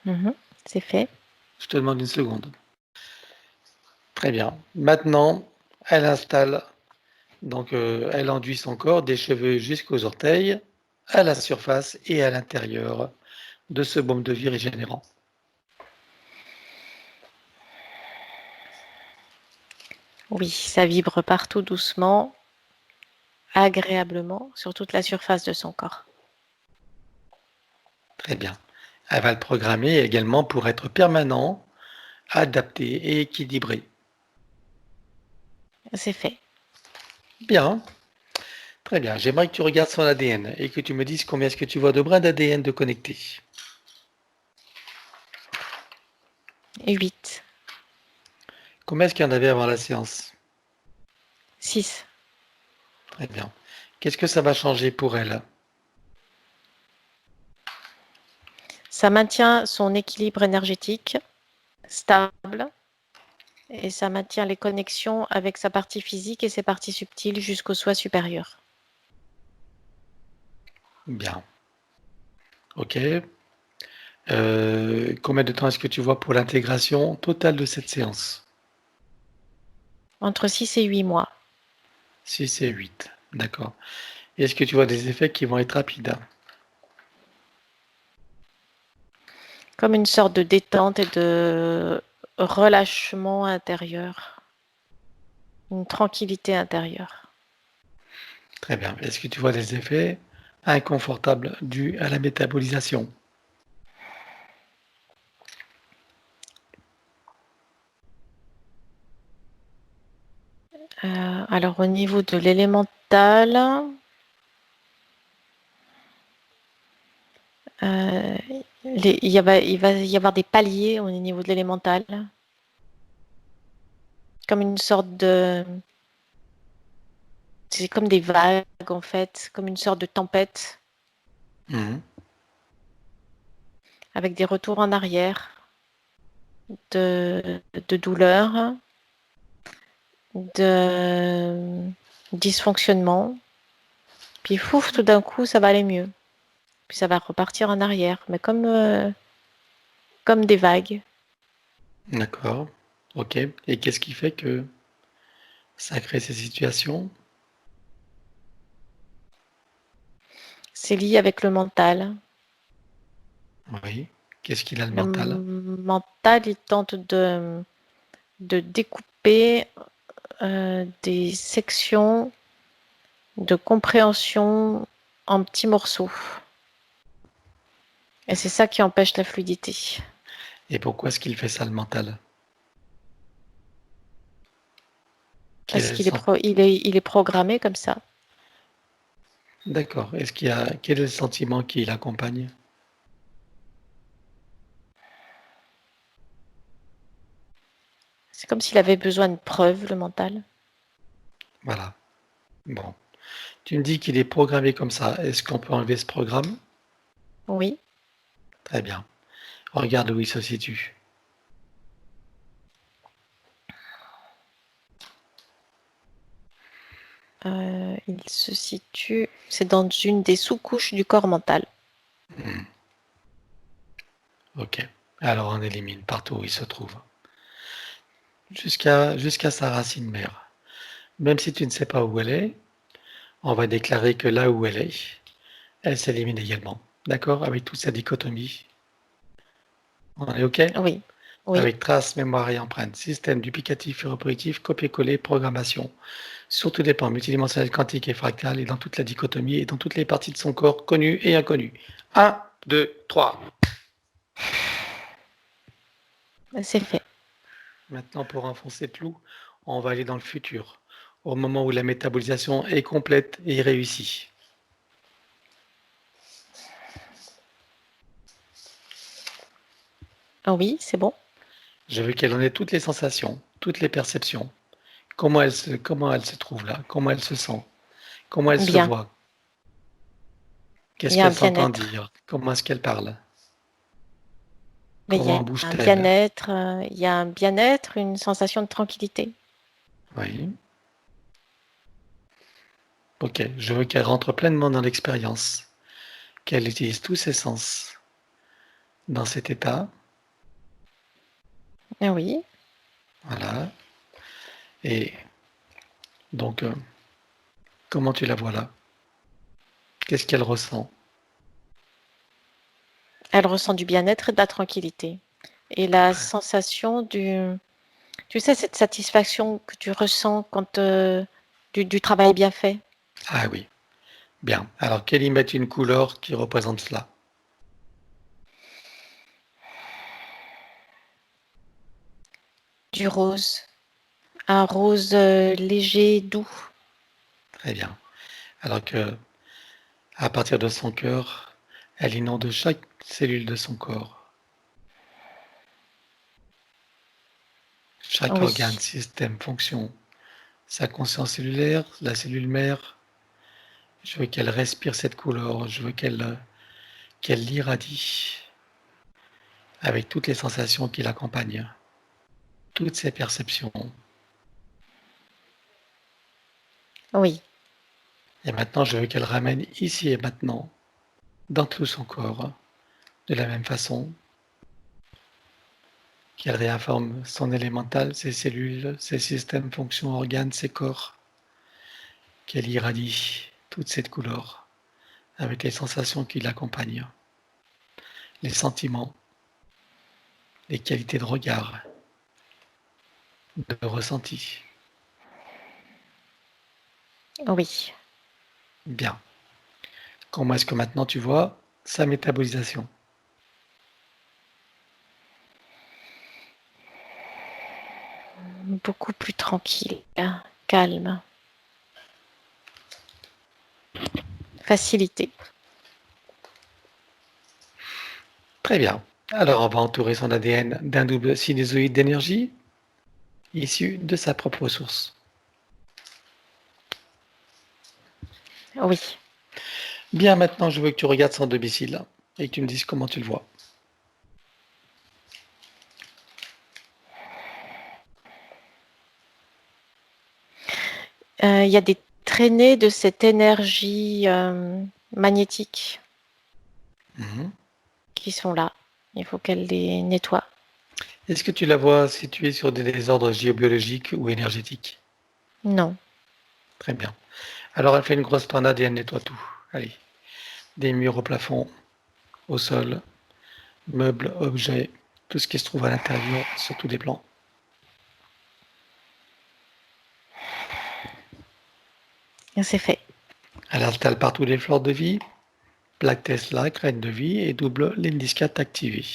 Mhm. C'est fait. Je te demande une seconde. Très bien. Maintenant, elle installe, donc elle enduit son corps des cheveux jusqu'aux orteils, à la surface et à l'intérieur de ce baume de vie régénérant. Oui, ça vibre partout doucement, agréablement, sur toute la surface de son corps. Très bien. Elle va le programmer également pour être permanent, adapté et équilibré. C'est fait. Bien, très bien. J'aimerais que tu regardes son ADN et que tu me dises combien est-ce que tu vois de brins d'ADN de connectés. 8. Combien est-ce qu'il y en avait avant la séance? 6. Très bien. Qu'est-ce que ça va changer pour elle? Ça maintient son équilibre énergétique stable et ça maintient les connexions avec sa partie physique et ses parties subtiles jusqu'au soi supérieur. Bien. Ok. Combien de temps est-ce que tu vois pour l'intégration totale de cette séance? Entre 6 et 8 mois. 6 et 8. D'accord. Est-ce que tu vois des effets qui vont être rapides? Comme une sorte de détente et de relâchement intérieur. Une tranquillité intérieure. Très bien. Est-ce que tu vois des effets inconfortables dus à la métabolisation? Alors, au niveau de l'élémental, il va y avoir des paliers au niveau de l'élémental, comme une sorte de... C'est comme des vagues, en fait, comme une sorte de tempête, Mhm. avec des retours en arrière, de douleur, de dysfonctionnement. Puis, fouf, tout d'un coup, ça va aller mieux. Puis, ça va repartir en arrière, mais comme des vagues. D'accord. Ok. Et qu'est-ce qui fait que ça crée ces situations? C'est lié avec le mental. Oui. Qu'est-ce qu'il a le Le mental? mental, il tente de découper des sections de compréhension en petits morceaux. Et c'est ça qui empêche la fluidité. Et pourquoi est-ce qu'il fait ça le mental? Quel Parce est le qu'il est, sens? il est programmé comme ça. D'accord. Est-ce qu'il y a quel est le sentiment qui l'accompagne? C'est comme s'il avait besoin de preuves, le mental. Voilà. Bon. Tu me dis qu'il est programmé comme ça. Est-ce qu'on peut enlever ce programme? Oui. Très bien. Regarde où il se situe. Il se situe, c'est dans une des sous-couches du corps mental. Ok. Alors on élimine partout où il se trouve. Jusqu'à sa racine mère. Même si tu ne sais pas où elle est, on va déclarer que là où elle est, elle s'élimine également. D'accord? Avec toute sa dichotomie. On est OK? Oui. Oui. Avec trace, mémoire et empreinte. Système duplicatif et reproductif, copier-coller, programmation. Sur tous les plans multidimensionnels, quantiques et fractal, et dans toute la dichotomie et dans toutes les parties de son corps, connues et inconnues. 1, 2, 3. C'est fait. Maintenant, pour enfoncer le clou, on va aller dans le futur, au moment où la métabolisation est complète et réussie. Ah oui, c'est bon. Je veux qu'elle en ait toutes les sensations, toutes les perceptions. Comment elle se trouve là? Comment elle se sent? Comment elle se Bien. voit? Il Qu'est-ce y a un qu'elle s'entend bien-être. dire? Comment est-ce qu'elle parle? Mais il y Comment a un bouge-t-elle? bien-être, il y a un bien-être, une sensation de tranquillité. Oui. Ok, je veux qu'elle rentre pleinement dans l'expérience, qu'elle utilise tous ses sens dans cet état. Ah oui. Voilà. Et donc, comment tu la vois là? Qu'est-ce qu'elle ressent? Elle ressent du bien-être et de la tranquillité. Et la sensation tu sais, cette satisfaction que tu ressens quand du travail bien fait, Ah oui, bien. Alors qu'elle y mette une couleur qui représente cela. du rose, un rose léger, doux. Très bien. Alors que, à partir de son cœur, elle inonde chaque cellule de son corps, chaque organe, Oui, système, fonction, sa conscience cellulaire, la cellule mère. Je veux qu'elle respire cette couleur, je veux qu'elle l'irradie avec toutes les sensations qui l'accompagnent, toutes ses perceptions. oui, Et maintenant, je veux qu'elle ramène ici et maintenant, dans tout son corps, de la même façon, qu'elle réinforme son élémental, ses cellules, ses systèmes, fonctions, organes, ses corps, qu'elle irradie toute cette couleur avec les sensations qui l'accompagnent, les sentiments, les qualités de regard, de ressenti. oui. Bien. Comment est-ce que maintenant tu vois sa métabolisation? Beaucoup plus tranquille, calme, facilité. Très bien. Alors, on va entourer son ADN d'un double sinusoïde d'énergie issu de sa propre source. Oui. Bien, maintenant, je veux que tu regardes son domicile et que tu me dises comment tu le vois. Il y a des traînées de cette énergie magnétique Mhm. qui sont là. Il faut qu'elle les nettoie. Est-ce que tu la vois située sur des désordres géobiologiques ou énergétiques? Non. Très bien. Alors, elle fait une grosse tornade et elle nettoie tout. Allez. Des murs au plafond, au sol, meubles, objets, tout ce qui se trouve à l'intérieur sur tous les plans. C'est fait. Elle installe partout les fleurs de vie, plaque Tesla, graines de vie et double l'indiscate activée.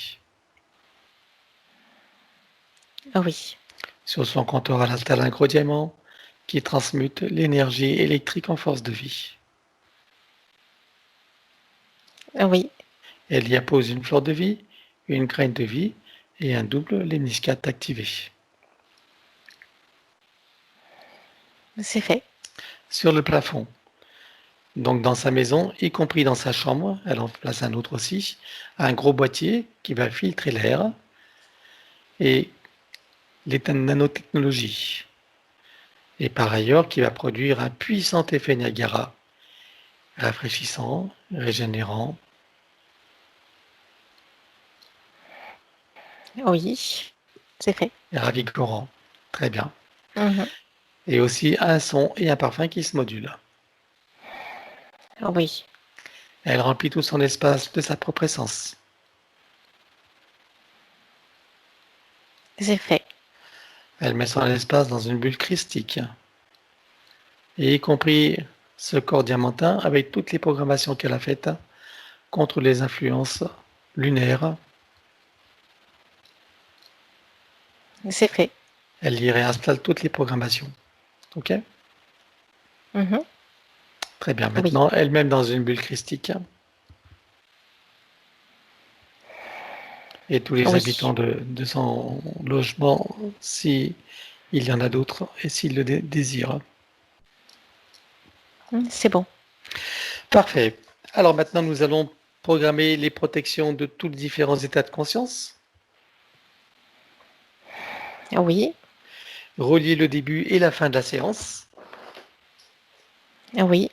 Oui. Sur son compteur, elle installe un gros diamant qui transmute l'énergie électrique en force de vie. Oui. Elle y appose une fleur de vie, une graine de vie et un double lemniscate activé. C'est fait. Sur le plafond, donc dans sa maison, y compris dans sa chambre, elle en place un autre aussi, un gros boîtier qui va filtrer l'air et les nanotechnologies. Et par ailleurs, qui va produire un puissant effet Niagara, rafraîchissant, régénérant. Oui. C'est fait. Et ravigorant. Très bien. Mhm. Et aussi un son et un parfum qui se modulent. Oui. Elle remplit tout son espace de sa propre essence. C'est fait. Elle met son espace dans une bulle christique, et y compris ce corps diamantin avec toutes les programmations qu'elle a faites contre les influences lunaires. C'est fait. Elle y réinstalle toutes les programmations. Ok? Mhm. Très bien. Oui. Maintenant, elle-même dans une bulle christique. Et tous les Oui. habitants de son logement, si il y en a d'autres et s'il le désire. C'est bon. Parfait. Alors maintenant, nous allons programmer les protections de tous les différents états de conscience, Oui. relier le début et la fin de la séance, Oui.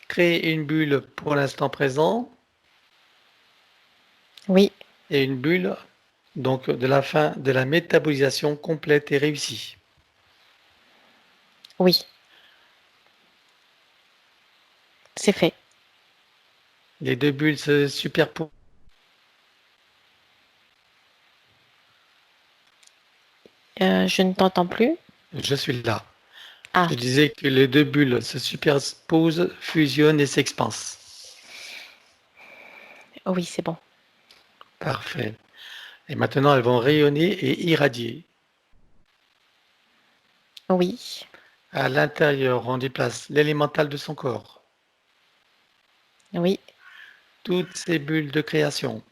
créer une bulle pour l'instant présent Oui. et une bulle donc de la fin de la métabolisation complète et réussie. Oui. C'est fait. Les deux bulles se superposent. Je ne t'entends plus. Je suis là. Ah. Je disais que les deux bulles se superposent, fusionnent et s'expansent. Oui, c'est bon. Parfait. Et maintenant, elles vont rayonner et irradier. Oui. À l'intérieur, on déplace l'élémental de son corps, Oui. toutes ces bulles de création,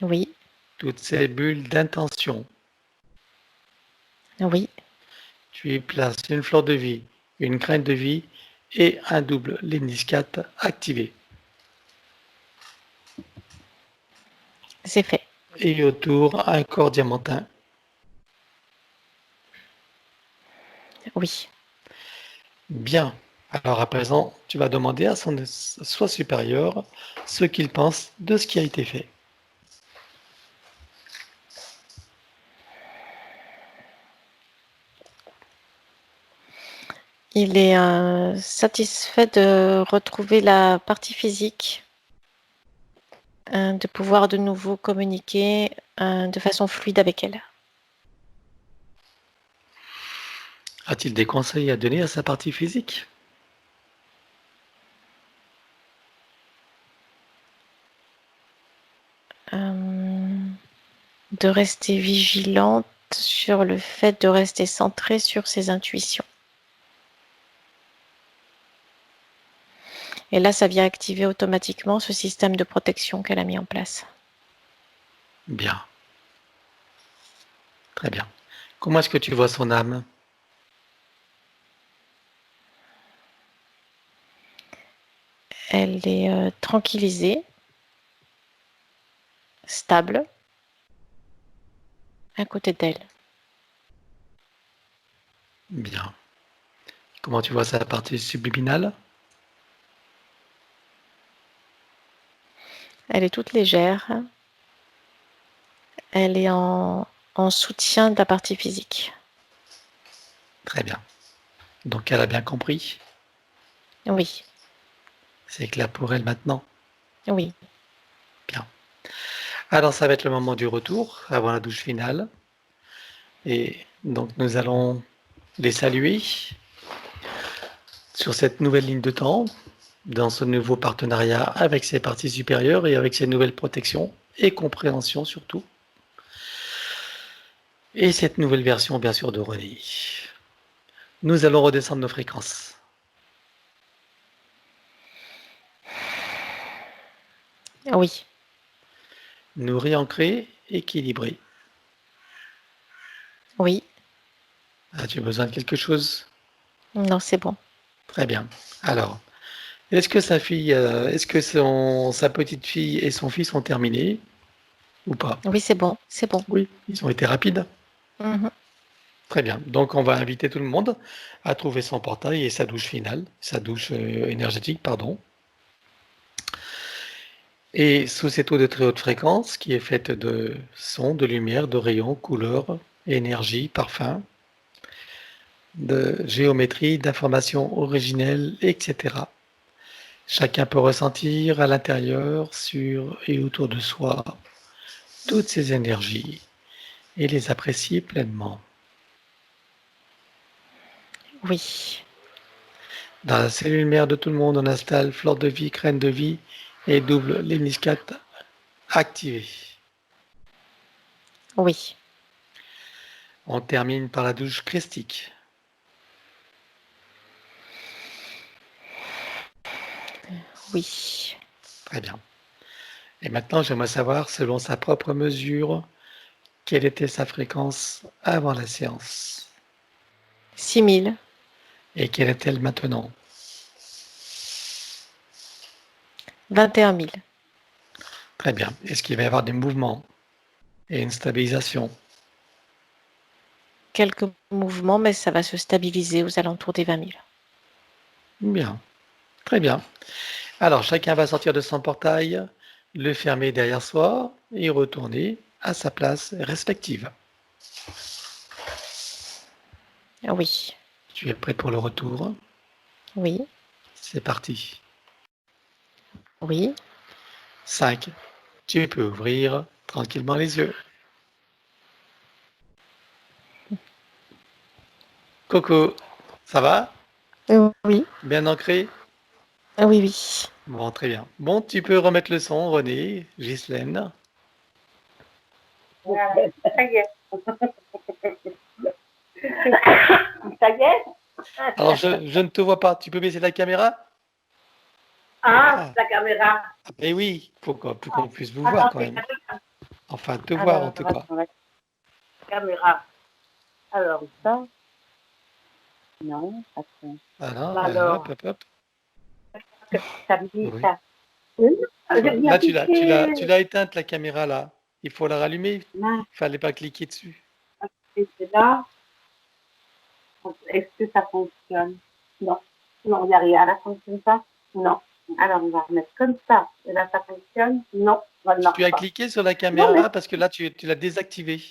Oui. toutes ces bulles d'intention. Oui. Tu y places une fleur de vie, une graine de vie et un double lemniscate activé. C'est fait. Et autour, un corps diamantin. Oui. Bien. Alors à présent, tu vas demander à son soi supérieur ce qu'il pense de ce qui a été fait. Il est satisfait de retrouver la partie physique, de pouvoir de nouveau communiquer de façon fluide avec elle. A-t-il des conseils à donner à sa partie physique? de rester vigilante sur le fait de rester centrée sur ses intuitions. Et là, ça vient activer automatiquement ce système de protection qu'elle a mis en place. Bien. Très bien. Comment est-ce que tu vois son âme? Elle est tranquillisée, stable, à côté d'elle. Bien. Comment tu vois sa partie subliminale? Elle est toute légère. Elle est en soutien de la partie physique. Très bien. Donc elle a bien compris. Oui, C'est clair pour elle maintenant. oui. Bien. Alors ça va être le moment du retour avant la douche finale. Et donc nous allons les saluer sur cette nouvelle ligne de temps, dans ce nouveau partenariat avec ces parties supérieures et avec ces nouvelles protections et compréhension surtout. Et cette nouvelle version bien sûr de René. Nous allons redescendre nos fréquences. Oui, Nous réancrer, équilibrer. oui. As-tu besoin de quelque chose? Non, c'est bon. Très bien. Alors, est-ce que sa petite fille et son fils ont terminé ou pas? Oui, c'est bon, c'est bon. Oui, ils ont été rapides. Mhm. Très bien. Donc, on va inviter tout le monde à trouver son portail et sa douche finale, sa douche énergétique, pardon. Et sous cette eau de très haute fréquence, qui est faite de sons, de lumière, de rayons, couleurs, énergie, parfum, de géométrie, d'informations originelles, etc. Chacun peut ressentir à l'intérieur, sur et autour de soi toutes ces énergies et les apprécier pleinement. Oui, Dans la cellule mère de tout le monde, on installe fleur de vie, graine de vie et double léniscate activé. oui, On termine par la douche christique. oui. Très bien. Et maintenant, j'aimerais savoir, selon sa propre mesure, quelle était sa fréquence avant la séance 6000, et quelle est-elle maintenant? 21 000. Très bien. Est-ce qu'il va y avoir des mouvements et une stabilisation? Quelques mouvements, mais ça va se stabiliser aux alentours des 20 000. Bien. Très bien. Alors, chacun va sortir de son portail, le fermer derrière soi et retourner à sa place respective. Oui, Tu es prêt pour le retour? oui, C'est parti. oui. 5. Tu peux ouvrir tranquillement les yeux. Coco, ça va? Oui, Bien ancré? oui, oui. Bon, très bien. Bon, tu peux remettre le son, René, Ghislaine. Ça y est. Ça y est? Alors, je ne te vois pas. Tu peux baisser la caméra? Ah, la caméra. Eh oui, pour qu'on puisse vous voir quand même. Enfin, te voir en tout cas. La caméra. Alors, ça. Non, attends. Voilà, Alors, hop, hop, hop. ça me dit Oui. ça. Oui, j'ai bien Là, tu piqué. l'as éteinte la caméra là. Il faut la rallumer. Mince, Il fallait pas cliquer dessus. c'est là. Est-ce que ça fonctionne? Non. Non, il n'y a rien. Là, ça fonctionne pas? Non. Alors, on va remettre comme ça. Et là, ça fonctionne? Non, ça ne Tu marche as pas. cliqué sur la Non, mais caméra parce que là, tu l'as désactivée.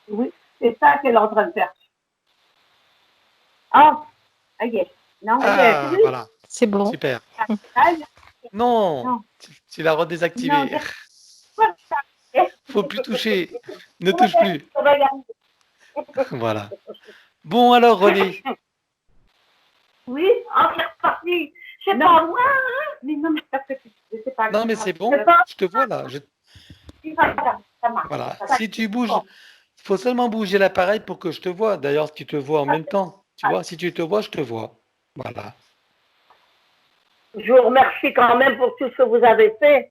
oui, c'est ça qu'elle est en train de faire. Ah, ça y est. Non, ça y est, c'est Ah, lui. voilà. C'est bon. Super. Ah, Non, non, tu l'as non, redésactivée. pourquoi ça y est? Faut plus toucher. Ne On va touche plus. regarder. Voilà. Bon alors, René. Oui, on est reparti. Je sais pas, moi, hein. Mais non, mais c'est pas Non, mais grave. c'est Je sais bon. pas. Je te vois là. Oui, ça marche. Voilà. Ça marche. Si tu bouges, il faut seulement bouger l'appareil pour que je te vois. D'ailleurs, tu te vois en même temps. Tu vois, si tu te vois, je te vois. Voilà. Je vous remercie quand même pour tout ce que vous avez fait.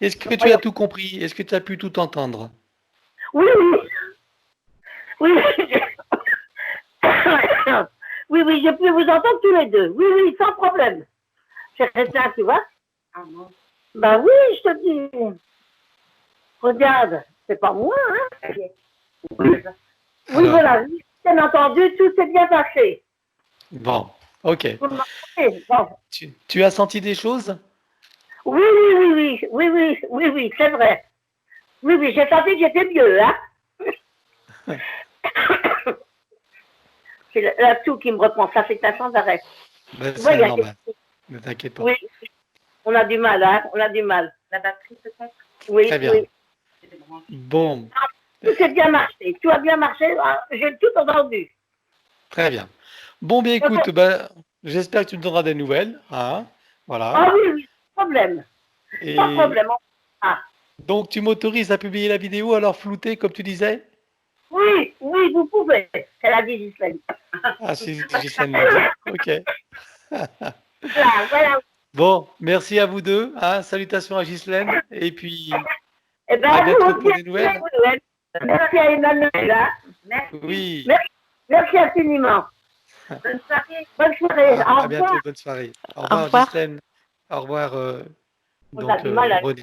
Est-ce que tu as tout compris? Est-ce que tu as pu tout entendre? Oui, oui. Oui, oui, oui, je peux vous entendre tous les deux. Oui, oui, sans problème. C'est ça, tu vois. Ah non. Ben oui, je te dis. Regarde, c'est pas moi, hein. Oui, Alors, voilà, bien entendu, tout s'est bien passé. bon, ok. Vous m'entendez? Bon. Tu as senti des choses? Oui, oui, oui, oui, oui, oui, oui, oui, c'est vrai. Oui, oui, j'ai senti que j'étais mieux, hein. C'est la toux qui me reprend, ça c'est un sans arrêt. Ben, Tu vois, c'est il y a normal. Ne t'inquiète pas. Oui, on a du mal, hein, on a du mal. La batterie peut-être? Oui, Très bien. oui. Bon, Tout s'est bien marché, tout a bien marché, hein, j'ai tout entendu. très bien. Bon, bien écoute, ben, j'espère que tu me donneras des nouvelles. Hein, voilà. Ah oui, oui, sans problème. Sans Et problème. Ah. donc, tu m'autorises à publier la vidéo alors floutée, comme tu disais? Oui, oui, vous pouvez. C'est la dit Gisèle. Ah, si Ghislaine le dit. Ok. Voilà, voilà. Bon, merci à vous deux. Hein, salutations à Ghislaine. Et puis, Eh bien, à vous bientôt pour aussi, des nouvelles. merci à Emmanuel. Hein. Merci. Oui. Merci. Merci infiniment. Bonne soirée. Bonne soirée. Au À revoir. bientôt. Bonne soirée. Au Au revoir, revoir. Ghislaine. Au revoir, On a donc, du mal à René.